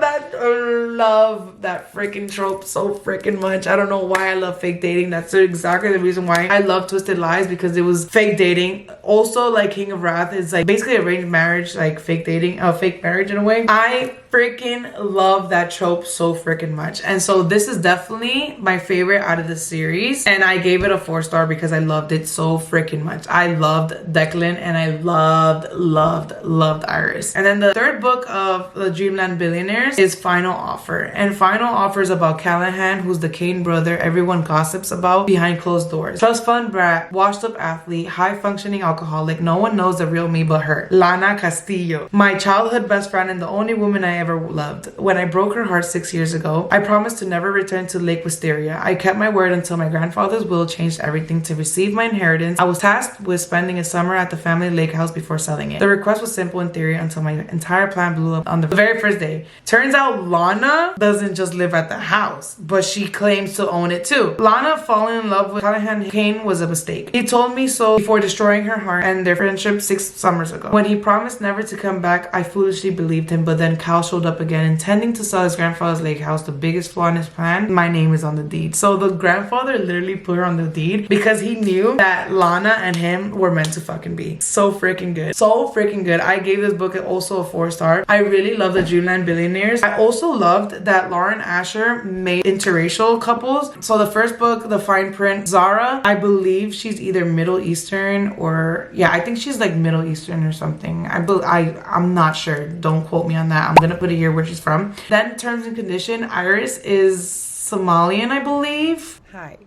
that freaking trope so freaking much. I don't know why I love fake dating. That's exactly the reason why I love Twisted Lies, because it was fake dating. Also, like King of Wrath is like basically arranged marriage, like fake dating, fake marriage in a way. I freaking love that trope so freaking much. And so this is definitely my favorite out of the series, and I gave it a 4-star because I loved it so freaking much. I loved Declan and I loved Iris. And then the third book of the Dreamland Billionaires is Final Offer. And Final Offer is about Callahan, who's the Kane brother everyone gossips about behind closed doors. Trust fund brat, washed up athlete, high functioning alcoholic. No one knows the real me but her. Lana Castillo, my childhood best friend and the only woman I ever loved. When I broke her heart 6 years ago, I promised to never return to Lake Wisteria. I kept my word until my grandfather's will changed everything to receive my inheritance. I was tasked with spending a summer at the family lake house before selling it. The request was simple in theory until my entire plan blew up on the very first day. Turns out Lana doesn't just live at the house, but she claims to own it too. Lana falling in love with Callahan Kane was a mistake. He told me so before destroying her heart and their friendship 6 summers ago. When he promised never to come back, I foolishly believed him, but then Cal showed up again intending to sell his grandfather's lake house. The biggest flaw in his plan: my name is on the deed. So the grandfather literally put her on the deed because he knew that Lana and him were meant to fucking be. So freaking good. So freaking good. I gave this book also a 4-star. I really love the Dreamland Billionaires. I also loved that Lauren Asher made interracial couples. So the first book, The Fine Print, Zara, I believe she's either Middle Eastern or, yeah, I think she's like Middle Eastern or something. I'm not sure. Don't quote me on that. I'm gonna put it here where she's from. Then Terms and Condition, Iris is Somalian, I believe. Hi,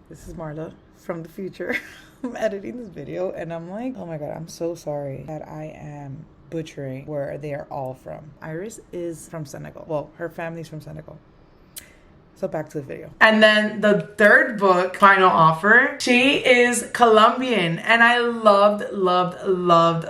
this is Marla from the future. I'm editing this video and I'm like, oh my god, I'm so sorry that I am butchering where they are all from. Iris is from Senegal. Well, her family's from Senegal. So back to the video. And then the third book, Final Offer, she is Colombian, and I loved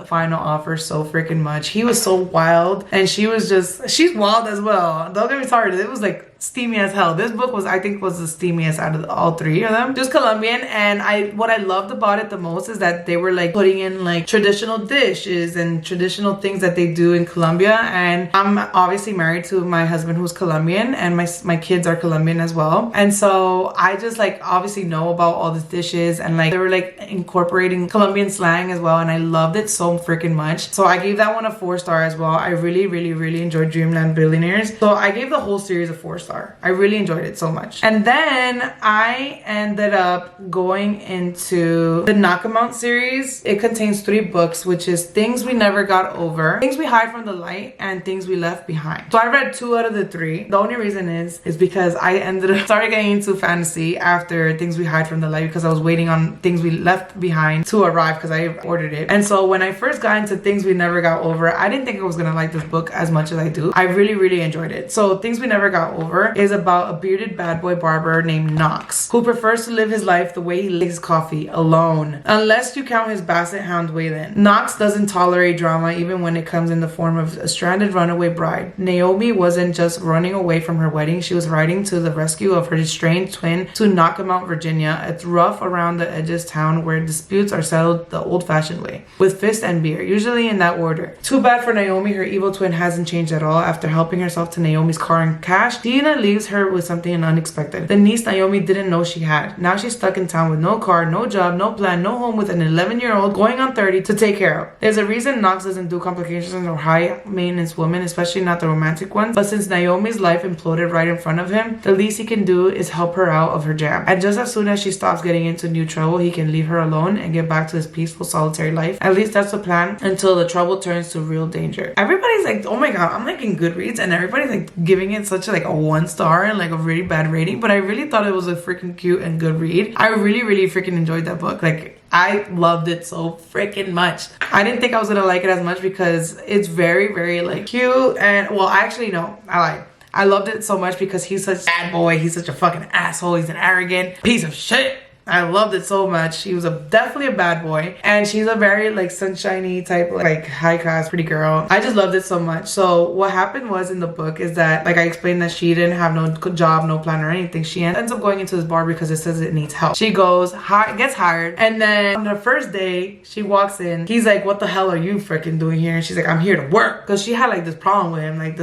Final Offer so freaking much. He was so wild, and she's wild as well. Don't get me started. It was like steamy as hell. This book was, I think, was the steamiest out of all three of them. Just Colombian, and what I loved about it the most is that they were like putting in like traditional dishes and traditional things that they do in Colombia. And I'm obviously married to my husband who's Colombian, and my kids are Colombian as well. And so I just like obviously know about all these dishes, and like they were like incorporating Colombian slang as well, and I loved it so freaking much. So I gave that one a 4-star as well. I really enjoyed Dreamland Billionaires. So I gave the whole series a 4-star. I really enjoyed it so much. And then I ended up going into the Knockamount series. It contains 3 books, which is Things We Never Got Over, Things We Hide from the Light, and Things We Left Behind. So I read 2 out of the 3. The only reason is because I started getting into fantasy after Things We Hide from the Light, because I was waiting on Things We Left Behind to arrive because I ordered it. And so when I first got into Things We Never Got Over, I didn't think I was gonna like this book as much as I do. I really enjoyed it. So Things We Never Got Over is about a bearded bad boy barber named Knox, who prefers to live his life the way he likes coffee, alone, unless you count his basset hound Waylon. Knox doesn't tolerate drama even when it comes in the form of a stranded runaway bride. Naomi wasn't just running away from her wedding, she was riding to the rescue of her estranged twin to Knockamount, Virginia, a rough around the edges town where disputes are settled the old-fashioned way, with fist and beer, usually in that order. Too bad for Naomi, her evil twin hasn't changed at all. After helping herself to Naomi's car and cash, Dina leaves her with something unexpected, the niece Naomi didn't know she had. Now she's stuck in town with no car, no job, no plan, no home, with an 11-year-old going on 30 to take care of. There's a reason Knox doesn't do complications or high maintenance women, especially not the romantic ones, but since Naomi's life imploded right in front of him, the least he can do is help her out of her jam. And just as soon as she stops getting into new trouble, he can leave her alone and get back to his peaceful solitary life. At least that's the plan, until the trouble turns to real danger. Everybody's like, oh my god, I'm like in Goodreads and everybody's like giving it such like a 1-star and like a really bad rating, but I really thought it was a freaking cute and good read. I really freaking enjoyed that book. Like, I loved it so freaking much. I didn't think I was gonna like it as much because it's very like cute, and well, actually no, I loved it so much because he's such a bad boy. He's such a fucking asshole. He's an arrogant piece of shit. I loved it so much. He was definitely a bad boy, and she's a very like sunshiny type, like high class pretty girl. I just loved it so much. So what happened was in the book is that, like I explained, that she didn't have no job, no plan or anything. She ends up going into this bar because it says it needs help. She goes, gets hired, and then on her first day she walks in. He's like, what the hell are you freaking doing here? And she's like, I'm here to work, because she had like this problem with him like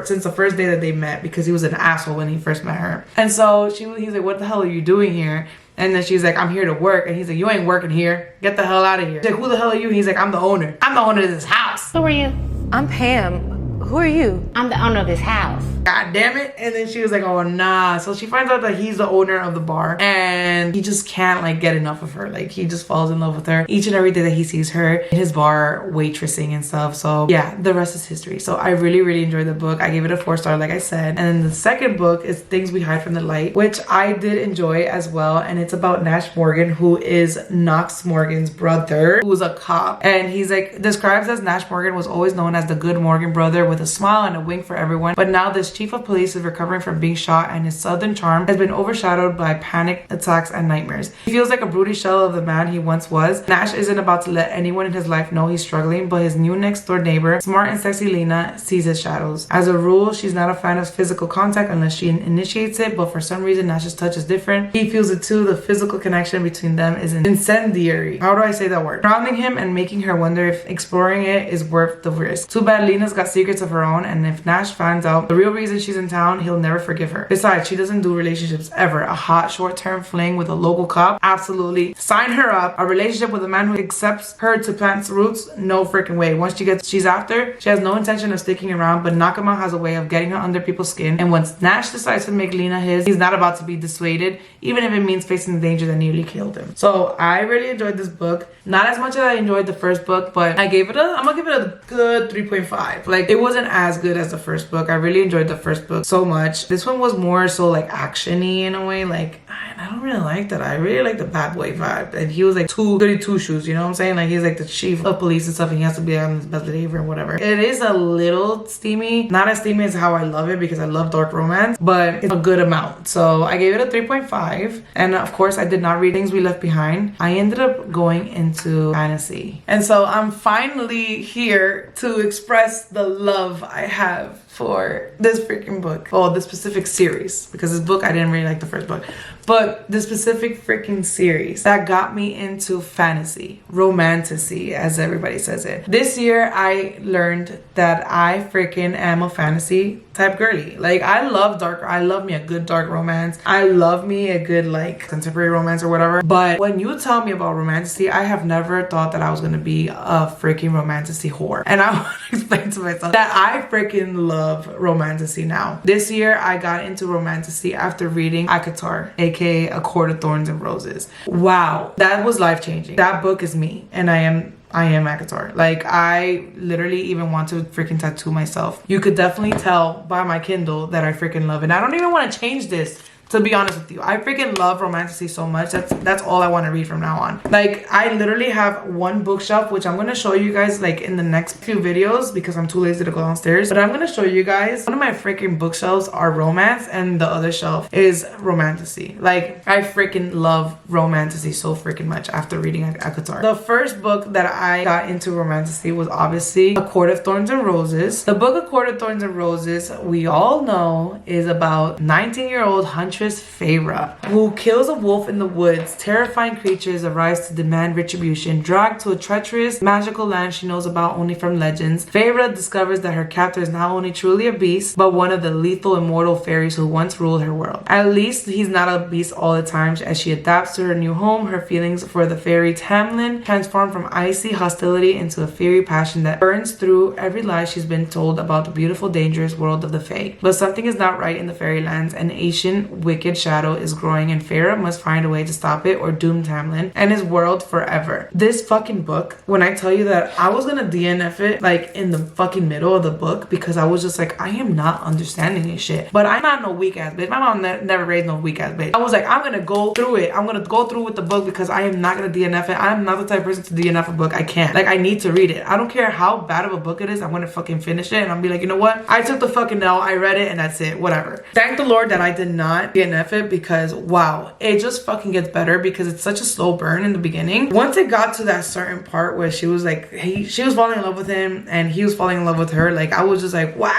since the first day that they met, because he was an asshole when he first met her. And so he's like, what the hell are you doing here? And then she's like, I'm here to work. And he's like, you ain't working here. Get the hell out of here. She's like, who the hell are you? He's like, I'm the owner. I'm the owner of this house. Who are you? I'm Pam. Who are you? I'm the owner of this house. God damn it. And then she was like, oh nah. So she finds out that he's the owner of the bar, and he just can't like get enough of her. Like, he just falls in love with her each and every day that he sees her in his bar waitressing and stuff. So yeah, the rest is history. So I really enjoyed the book. I gave it a 4-star, like I said. And then the second book is Things We Hide from the Light, which I did enjoy as well. And it's about Nash Morgan, who is Knox Morgan's brother, who's a cop. And he's like describes as Nash Morgan was always known as the good Morgan brother, with a smile and a wink for everyone. But now this chief of police is recovering from being shot, and his southern charm has been overshadowed by panic attacks and nightmares. He feels like a broody shell of the man he once was. Nash isn't about to let anyone in his life know he's struggling, but his new next door neighbor, smart and sexy Lena, sees his shadows. As a rule, she's not a fan of physical contact unless she initiates it, but for some reason Nash's touch is different. He feels it too. The physical connection between them is incendiary. How do I say that word? Grounding him and making her wonder if exploring it is worth the risk. Too bad Lena's got secrets of her own, and if Nash finds out the real reason she's in town, he'll never forgive her. Besides, she doesn't do relationships ever. A hot short-term fling with a local cop? Absolutely. Sign her up. A relationship with a man who accepts her to plant roots? No freaking way. Once she's after, she has no intention of sticking around, but Nakama has a way of getting her under people's skin, and once Nash decides to make Lena his, he's not about to be dissuaded, even if it means facing the danger that nearly killed him. So I really enjoyed this book. Not as much as I enjoyed the first book, but I'm gonna give it a good 3.5. Like, it wasn't as good as the first book. I really enjoyed the first book so much. This one was more so like action-y in a way. Like, I don't really like that. I really like the bad boy vibe. And he was like 232 shoes, you know what I'm saying? Like, he's like the chief of police and stuff, and he has to be on his best behavior and whatever. It is a little steamy. Not as steamy as how I love it, because I love dark romance, but it's a good amount. So I gave it a 3.5. And of course, I did not read Things We Left Behind. I ended up going into fantasy. And so I'm finally here to express the love love I have for this freaking book. Oh, the specific series, because this book, I didn't really like the first book, but the specific freaking series that got me into fantasy, romantasy, as everybody says it. This year, I learned that I freaking am a fantasy type girly. Like, I love me a good dark romance. I love me a good like contemporary romance or whatever. But when you tell me about romantasy, I have never thought that I was gonna be a freaking romantasy whore. And I want to explain to myself that I freaking love romantasy now. This year, I got into romantasy after reading Akatar, aka A Court of Thorns and Roses. Wow, that was life-changing. That book is me, and I am Akatar. Like, I literally even want to freaking tattoo myself. You could definitely tell by my Kindle that I freaking love it. And I don't even want to change this, to be honest with you. I freaking love romantasy so much. That's all I want to read from now on. Like, I literally have one bookshelf, which I'm going to show you guys like in the next few videos because I'm too lazy to go downstairs. But I'm going to show you guys, one of my freaking bookshelves are romance and the other shelf is romantasy. Like, I freaking love romantasy so freaking much after reading Akatar. The first book that I got into romantasy was obviously A Court of Thorns and Roses. The book A Court of Thorns and Roses, we all know, is about 19-year-old huntress Feyre, who kills a wolf in the woods. Terrifying creatures arise to demand retribution. Dragged to a treacherous, magical land she knows about only from legends, Feyre discovers that her captor is not only truly a beast, but one of the lethal immortal fairies who once ruled her world. At least he's not a beast all the time. As she adapts to her new home, her feelings for the fairy Tamlin transform from icy hostility into a fiery passion that burns through every lie she's been told about the beautiful, dangerous world of the Fae. But something is not right in the fairylands. An ancient wicked shadow is growing, and Feyre must find a way to stop it or doom Tamlin and his world forever. This fucking book, when I tell you that I was gonna DNF it like in the fucking middle of the book because I was just like, I am not understanding this shit. But I'm not no weak ass bitch. My mom never raised no weak ass bitch. I was like, I'm gonna go through it. I'm gonna go through with the book because I am not gonna DNF it. I'm not the type of person to DNF a book. I can't. Like, I need to read it. I don't care how bad of a book it is. I'm gonna fucking finish it and I'll be like, you know what? I took the fucking L. I read it and that's it. Whatever. Thank the Lord that I did not DNF it, because wow, it just fucking gets better because it's such a slow burn in the beginning. Once it got to that certain part where she was like, she was falling in love with him and he was falling in love with her, like, I was just like, wow,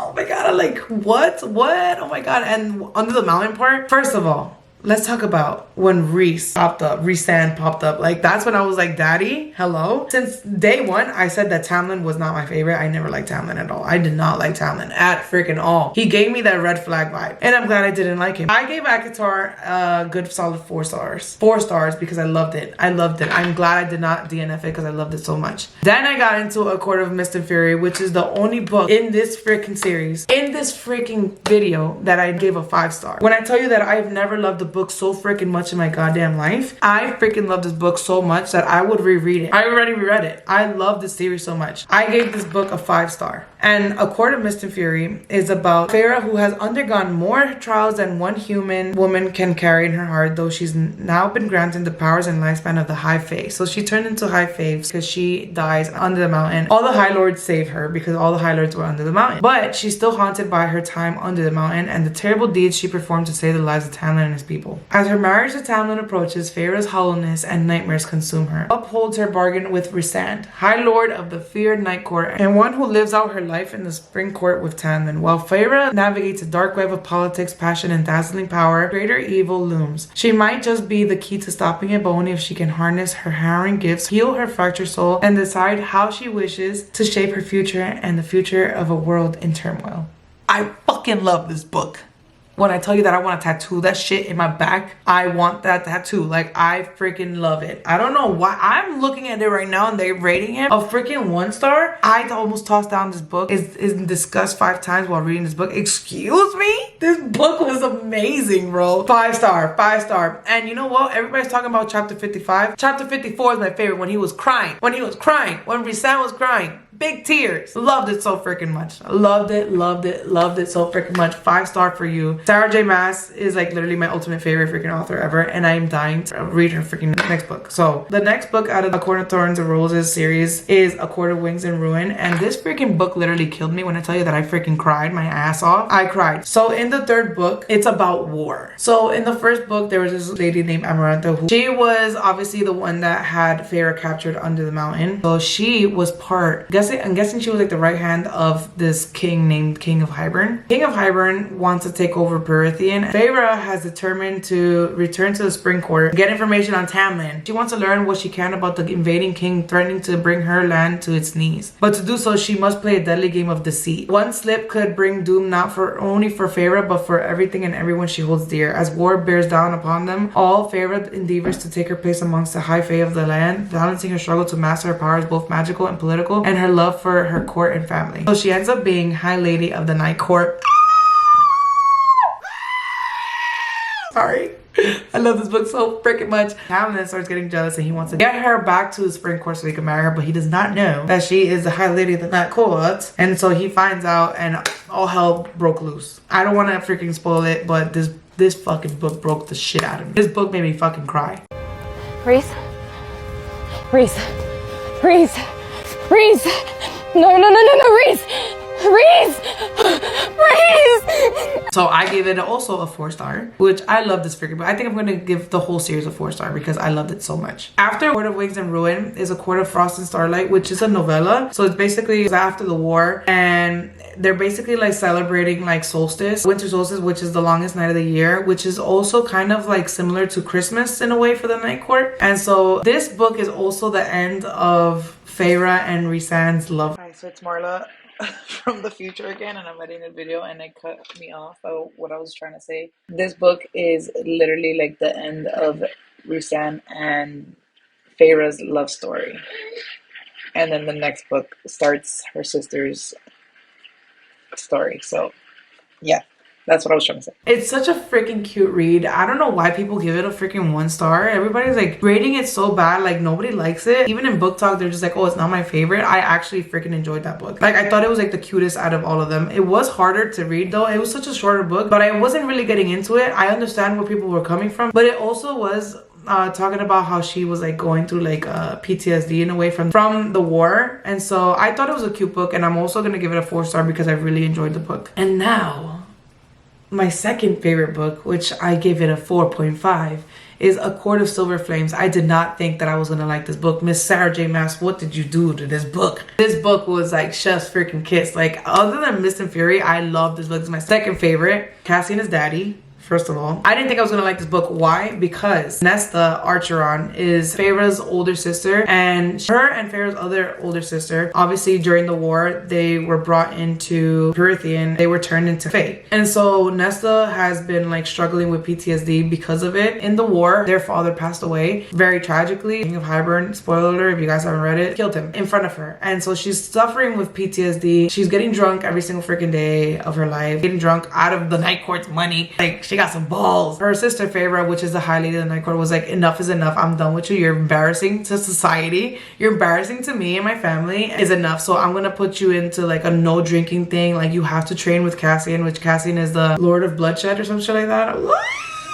oh my god, like, what, oh my god. And Under the Mountain part, first of all, let's talk about when Rhysand popped up. Like, that's when I was like, daddy, hello. Since day one, I said that Tamlin was not my favorite. I never liked Tamlin at all. I did not like Tamlin at freaking all. He gave me that red flag vibe, and I'm glad I didn't like him. I gave Akatar a good solid 4 stars. 4 stars because I loved it. I'm glad I did not DNF it because I loved it so much. Then I got into A Court of Mist and Fury, which is the only book in this freaking series, in this freaking video, that I gave a 5 star. When I tell you that I've never loved a book so freaking much in my goddamn life, I freaking love this book so much that I would reread it. I already reread it. I love this series so much. I gave this book a 5 star. And A Court of Mist and Fury is about Feyre, who has undergone more trials than one human woman can carry in her heart, though she's now been granted the powers and lifespan of the High Fae. So she turned into High Fae because she dies under the mountain. All the High Lords save her because all the High Lords were under the mountain. But she's still haunted by her time under the mountain and the terrible deeds she performed to save the lives of Tamlin and his people. As her marriage to Tamlin approaches, Feyre's hollowness and nightmares consume her. Upholds her bargain with Rhysand, High Lord of the feared Night Court, and one who lives out her life in the Spring Court with Tamlin. While Feyre navigates a dark web of politics, passion, and dazzling power, greater evil looms. She might just be the key to stopping it, but only if she can harness her harrowing gifts, heal her fractured soul, and decide how she wishes to shape her future and the future of a world in turmoil. I fucking love this book. When I tell you that I want to tattoo that shit in my back, I want that tattoo. Like, I freaking love it. I don't know why. I'm looking at it right now and they're rating it a freaking 1 star. I almost tossed down this book. It's in disgust 5 times while reading this book. Excuse me? This book was amazing, bro. 5 star, 5 star. And you know what? Everybody's talking about chapter 55. Chapter 54 is my favorite, when he was crying. When Rhysand was crying. Big tears. Loved it so freaking much. Loved it so freaking much. 5 star for you. Sarah J Maas is like literally my ultimate favorite freaking author ever, and I am dying to read her freaking next book. So the next book out of the Court of Thorns and Roses series is A Court of Wings and Ruin, and this freaking book literally killed me. When I tell you that I freaking cried my ass off, I cried. So in in the third book, it's about war. So in the first book, there was this lady named Amarantha who she was obviously the one that had Feyre captured under the mountain. So she was I'm guessing she was like the right hand of this king named King of Hybern. King of Hybern wants to take over Prythian. Feyre has determined to return to the Spring Court, get information on Tamlin. She wants to learn what she can about the invading king threatening to bring her land to its knees. But to do so, she must play a deadly game of deceit. One slip could bring doom not only for Feyre, but for everything and everyone she holds dear. As war bears down upon them all, Feyre endeavors to take her place amongst the high fae of the land, balancing her struggle to master her powers, both magical and political, and her love for her court and family. So she ends up being High Lady of the Night Court. Sorry. I love this book so freaking much. Tamlin starts getting jealous and he wants to get her back to the Spring Court so he can marry her, but he does not know that she is the High Lady of the Night Court. And so he finds out and all hell broke loose. I don't want to freaking spoil it, but this fucking book broke the shit out of me. This book made me fucking cry. Reese? Reese? Reese? Reese! No, Reese! Reese! Reese! So I gave it also a 4-star, which I love this freaking book. I think I'm going to give the whole series a 4-star because I loved it so much. After Court of Wings and Ruin is A Court of Frost and Starlight, which is a novella. So it's basically after the war and they're basically like celebrating like solstice, winter solstice, which is the longest night of the year, which is also kind of like similar to Christmas in a way for the Night Court. And so this book is also the end of Feyre and Rhysand's love. Hi, so it's Marla from the future again, and I'm editing a video and it cut me off of what I was trying to say. This book is literally like the end of Rhysand and Feyre's love story. And then the next book starts her sister's story. So yeah, that's what I was trying to say. It's such a freaking cute read. I don't know why people give it a freaking 1-star. Everybody's like rating it so bad, like nobody likes it. Even in book talk, they're just like, oh, it's not my favorite. I actually freaking enjoyed that book. Like I thought it was like the cutest out of all of them. It was harder to read though. It was such a shorter book, but I wasn't really getting into it. I understand where people were coming from, but it also was talking about how she was like going through like PTSD in a way from the war. And so I thought it was a cute book, and I'm also gonna give it a 4-star because I really enjoyed the book. And now my second favorite book, which I gave it a 4.5, is A Court of Silver Flames. I did not think that I was gonna like this book. Miss Sarah J Maas, what did you do to this book? This book was like chef's freaking kiss. Like other than Mist and Fury, I love this book. It's my second favorite. Cassian is daddy. First of all, I didn't think I was gonna like this book. Why? Because Nesta Archeron is Feyre's older sister, and her and Feyre's other older sister, obviously during the war, they were brought into Prythian. They were turned into Fae. And so Nesta has been like struggling with PTSD because of it. In the war, their father passed away very tragically. King of Hybern, spoiler alert if you guys haven't read it, killed him in front of her. And so she's suffering with PTSD. She's getting drunk every single freaking day of her life, getting drunk out of the Night Court's money. Like she got some balls. Her sister Feyre, which is the High Lady of the Night Court, was like, enough is enough. I'm done with you. You're embarrassing to society. You're embarrassing to me and my family. Is enough. So I'm gonna put you into like a no drinking thing. Like you have to train with Cassian, which Cassian is the Lord of Bloodshed or some shit like that. What?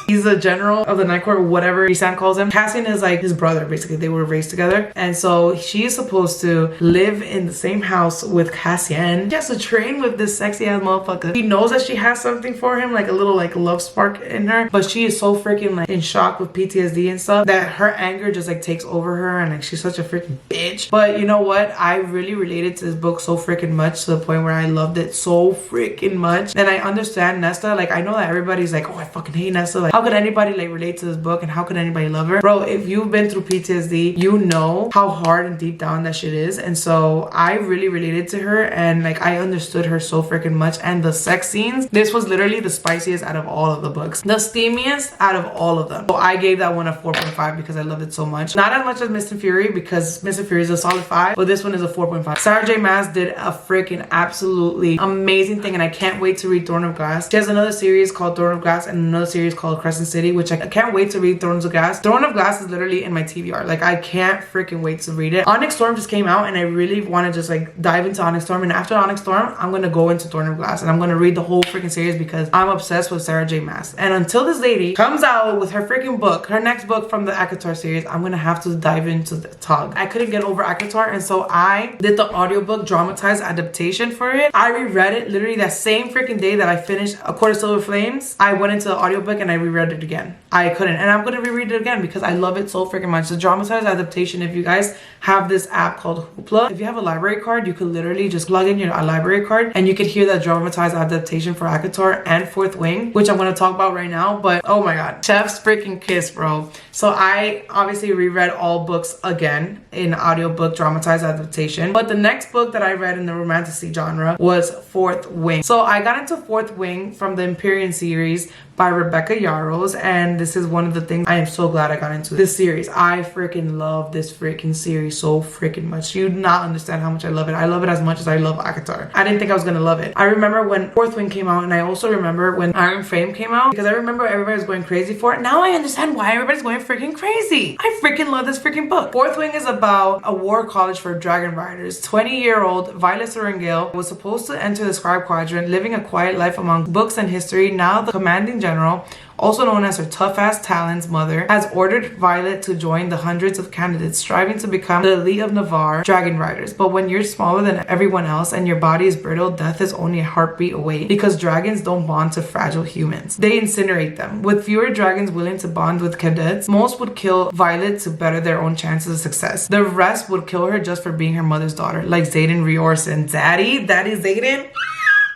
He's the general of the Night Court, whatever Rhysand calls him. Cassian is like his brother, basically. They were raised together. And so she's supposed to live in the same house with Cassian. She has to train with this sexy ass motherfucker. He knows that she has something for him, like a little like love spark in her. But she is so freaking like in shock with PTSD and stuff that her anger just like takes over her, and like she's such a freaking bitch. But you know what? I really related to this book so freaking much, to the point where I loved it so freaking much. And I understand Nesta. Like I know that everybody's like, oh, I fucking hate Nesta. Like how could anybody like relate to this book, and how could anybody love her? Bro, if you've been through PTSD, you know how hard and deep down that shit is. And so I really related to her, and like I understood her so freaking much. And the sex scenes, this was literally the spiciest out of all of the books, the steamiest out of all of them. So I gave that one a 4.5 because I loved it so much. Not as much as Mist and Fury, because Mist and Fury is a solid 5, but this one is a 4.5. Sarah J Maas did a freaking absolutely amazing thing, and I can't wait to read Thorn of Glass. She has another series called Thorn of Glass and another series called Crescent City, which I can't wait to read. Throne of Glass. Throne of Glass is literally in my TBR. Like, I can't freaking wait to read it. Onyx Storm just came out and I really want to just like dive into Onyx Storm, and after Onyx Storm I'm gonna go into Throne of Glass and I'm gonna read the whole freaking series because I'm obsessed with Sarah J Maas. And until this lady comes out with her freaking book, her next book from the ACOTAR series, I'm gonna have to dive into the Tog. I couldn't get over ACOTAR, and so I did the audiobook dramatized adaptation for it. I reread it literally that same freaking day that I finished A Court of Silver Flames. I went into the audiobook and I reread it again. I couldn't, and I'm gonna reread it again because I love it so freaking much. The dramatized adaptation, if you guys have this app called Hoopla, if you have a library card, you could literally just plug in your library card and you could hear that dramatized adaptation for ACOTAR and Fourth Wing, which I'm going to talk about right now. But oh my god, chef's freaking kiss, bro. So I obviously reread all books again in audiobook dramatized adaptation, but the next book that I read in the romantasy genre was Fourth Wing. So I got into Fourth Wing from the Empyrean series by Rebecca Yarros, and this is one of the things I am so glad I got into this series. I freaking love this freaking series so freaking much. You do not understand how much I love it. I love it as much as I love ACOTAR. I didn't think I was gonna love it. I remember when Fourth Wing came out, and I also remember when Iron Flame came out, because I remember everybody was going crazy for it. Now I understand why everybody's going freaking crazy. I freaking love this freaking book. Fourth Wing is about a war college for dragon riders. 20-year-old Violet Sorrengail was supposed to enter the Scribe Quadrant, living a quiet life among books and history. Now the commanding general, also known as her tough-ass Talon's mother, has ordered Violet to join the hundreds of candidates striving to become the elite of Navarre dragon riders. But when you're smaller than everyone else and your body is brittle, death is only a heartbeat away, because dragons don't bond to fragile humans. They incinerate them. With fewer dragons willing to bond with cadets, most would kill Violet to better their own chances of success. The rest would kill her just for being her mother's daughter, like Xaden Riorson. Daddy Xaden.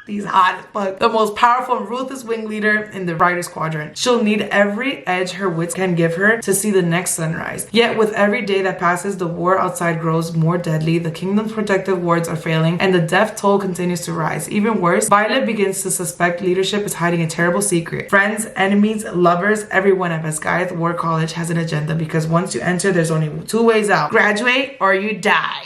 He's hot as fuck. The most powerful and ruthless wing leader in the Riders Quadrant. She'll need every edge her wits can give her to see the next sunrise. Yet with every day that passes, the war outside grows more deadly, the kingdom's protective wards are failing, and the death toll continues to rise. Even worse, Violet begins to suspect leadership is hiding a terrible secret. Friends, enemies, lovers, everyone at Basgiath War College has an agenda, because once you enter, there's only two ways out. Graduate or you die.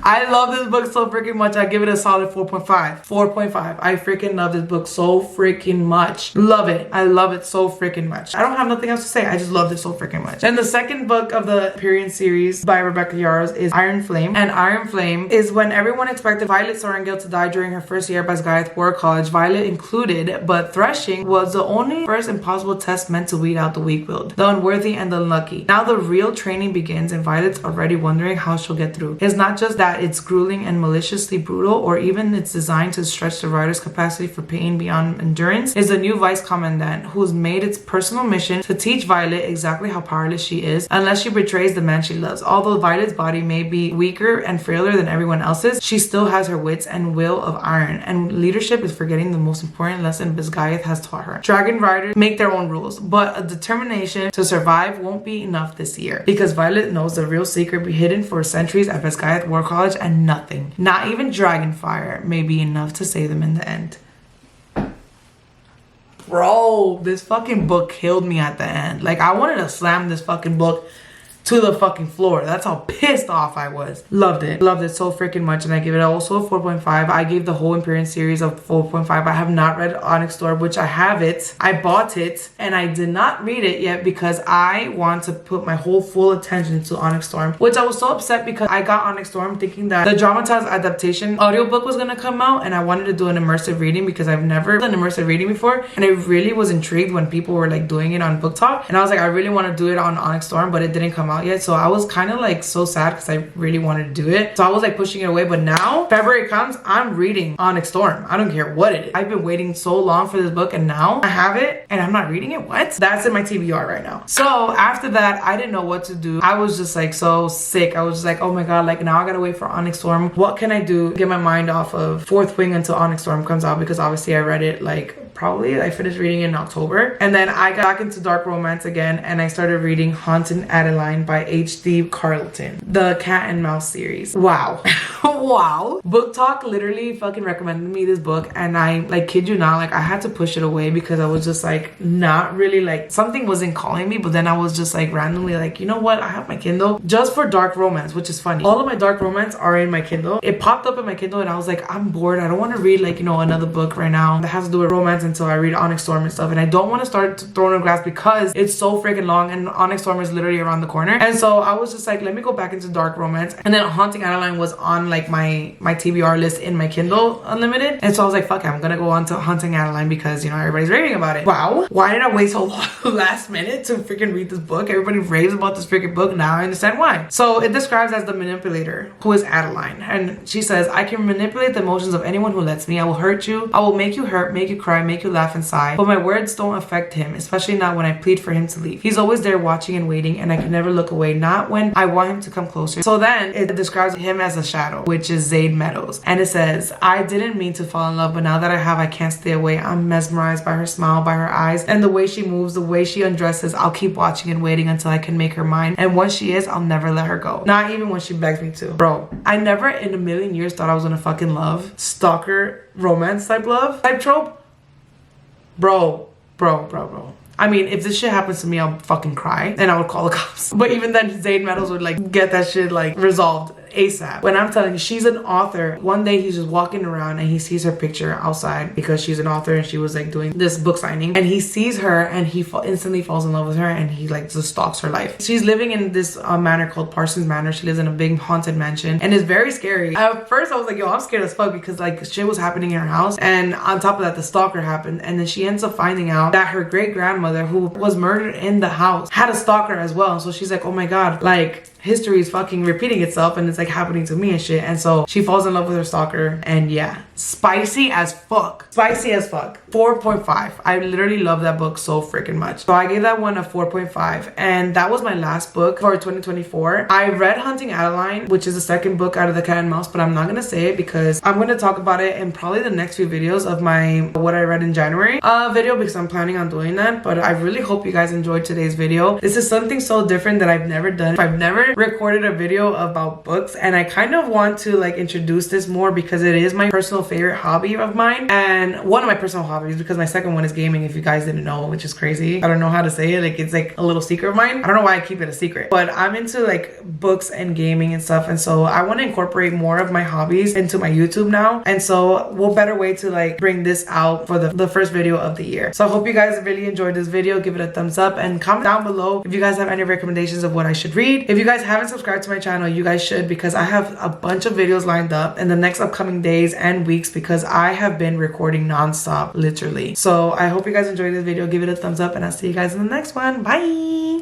I love this book so freaking much. I give it a solid 4.5. 4.5. I freaking love this book so freaking much. Love it. I love it so freaking much. I don't have nothing else to say. I just love it so freaking much. And the second book of the Empyrean series by Rebecca Yarros is Iron Flame. And Iron Flame is when everyone expected Violet Sorrengail to die during her first year at Basgiath War College, Violet included, but threshing was the only first impossible test meant to weed out the weak-willed, the unworthy, and the unlucky. Now the real training begins, and Violet's already wondering how she'll get through. It's not just that it's grueling and maliciously brutal, or even it's designed to stretch the rider's capacity for pain beyond endurance, is a new vice commandant who's made its personal mission to teach Violet exactly how powerless she is unless she betrays the man she loves. Although Violet's body may be weaker and frailer than everyone else's, she still has her wits and will of iron, and leadership is forgetting the most important lesson Basgiath has taught her. Dragon riders make their own rules, but a determination to survive won't be enough this year, because Violet knows the real secret be hidden for centuries at Basgiath War College, and nothing, not even dragon fire, may be enough to save them in the end. Bro, this fucking book killed me at the end. Like, I wanted to slam this fucking book to the fucking floor. That's how pissed off I was. Loved it so freaking much, and I give it also a 4.5. I gave the whole Empyrean series a 4.5. I have not read Onyx Storm, which I have it. I bought it and I did not read it yet because I want to put my whole full attention to Onyx Storm, which I was so upset because I got Onyx Storm thinking that the dramatized adaptation audiobook was gonna come out, and I wanted to do an immersive reading because I've never done immersive reading before, and I really was intrigued when people were like doing it on Book Talk, and I was like, I really want to do it on Onyx Storm, but it didn't come out yet. So I was kind of like so sad because I really wanted to do it. So I was like pushing it away, but now February comes, I'm reading Onyx Storm. I don't care what it is. I've been waiting so long for this book, and now I have it and I'm not reading it. What? That's in my TBR right now. So after that, I didn't know what to do. I was just like so sick. I was just like, oh my god, like now I gotta wait for Onyx Storm. What can I do to get my mind off of Fourth Wing until Onyx Storm comes out? Because obviously I read it like probably I finished reading in October. And then I got back into dark romance again and I started reading Haunting Adeline by H.D. Carlton, the cat and mouse series. Wow. Wow. Book Talk literally fucking recommended me this book, and I like, kid you not, like I had to push it away because I was just like not really like, something wasn't calling me. But then I was just like randomly like, you know what, I have my Kindle just for dark romance, which is funny. All of my dark romance are in my Kindle. It popped up in my Kindle and I was like, I'm bored, I don't want to read like, you know, another book right now that has to do with romance until I read Onyx Storm and stuff. And I don't want to start Throne of Glass because it's so freaking long and Onyx Storm is literally around the corner. And so I was just like, let me go back into dark romance. And then Haunting Adeline was on like my TBR list in my Kindle Unlimited. And so I was like, fuck it, I'm gonna go on to Haunting Adeline because, you know, everybody's raving about it. Wow, why did I wait so long last minute to freaking read this book? Everybody raves about this freaking book. Now I understand why. So it describes as the manipulator, who is Adeline. And she says, I can manipulate the emotions of anyone who lets me. I will hurt you. I will make you hurt, make you cry, make you laugh and sigh. But my words don't affect him, especially not when I plead for him to leave. He's always there watching and waiting, and I can never look away, not when I want him to come closer. So then it describes him as a shadow, which is Zade Meadows. And it says, I didn't mean to fall in love, but now that I have, I can't stay away. I'm mesmerized by her smile, by her eyes, and the way she moves, the way she undresses. I'll keep watching and waiting until I can make her mine. And once she is, I'll never let her go. Not even when she begs me to. Bro, I never in a million years thought I was gonna fucking love stalker romance type trope. Bro. I mean, if this shit happens to me, I'll fucking cry and I would call the cops. But even then, Zade Meadows would like get that shit like resolved ASAP. When I'm telling you, she's an author. One day he's just walking around and he sees her picture outside because she's an author and she was like doing this book signing, and he sees her and he instantly falls in love with her and he like just stalks her life. She's living in this manor called Parsons Manor. She lives in a big haunted mansion and it's very scary. At first I was like, yo, I'm scared as fuck because like shit was happening in her house, and on top of that the stalker happened, and then she ends up finding out that her great grandmother who was murdered in the house had a stalker as well. So she's like, oh my god, like history is fucking repeating itself and it's like happening to me and shit. And so she falls in love with her stalker, and yeah, spicy as fuck. 4.5. I literally love that book so freaking much. So I gave that one a 4.5, and that was my last book for 2024. I read Haunting Adeline, which is the second book out of the Cat and Mouse, but I'm not gonna say it because I'm gonna talk about it in probably the next few videos of my what I read in January video, because I'm planning on doing that. But I really hope you guys enjoyed today's video. This is something so different that I've never done. I've never recorded a video about books, and I kind of want to like introduce this more because it is my personal favorite hobby of mine, and one of my personal hobbies, because my second one is gaming, if you guys didn't know, which is crazy. I don't know how to say it, like it's like a little secret of mine. I don't know why I keep it a secret, but I'm into like books and gaming and stuff, and so I want to incorporate more of my hobbies into my YouTube now. And so what better way to like bring this out for the first video of the year. So I hope you guys really enjoyed this video. Give it a thumbs up and comment down below if you guys have any recommendations of what I should read. If you guys haven't subscribed to my channel, you guys should, because I have a bunch of videos lined up in the next upcoming days and weeks, because I have been recording non-stop, literally. So I hope you guys enjoyed this video. Give it a thumbs up and I'll see you guys in the next one. Bye.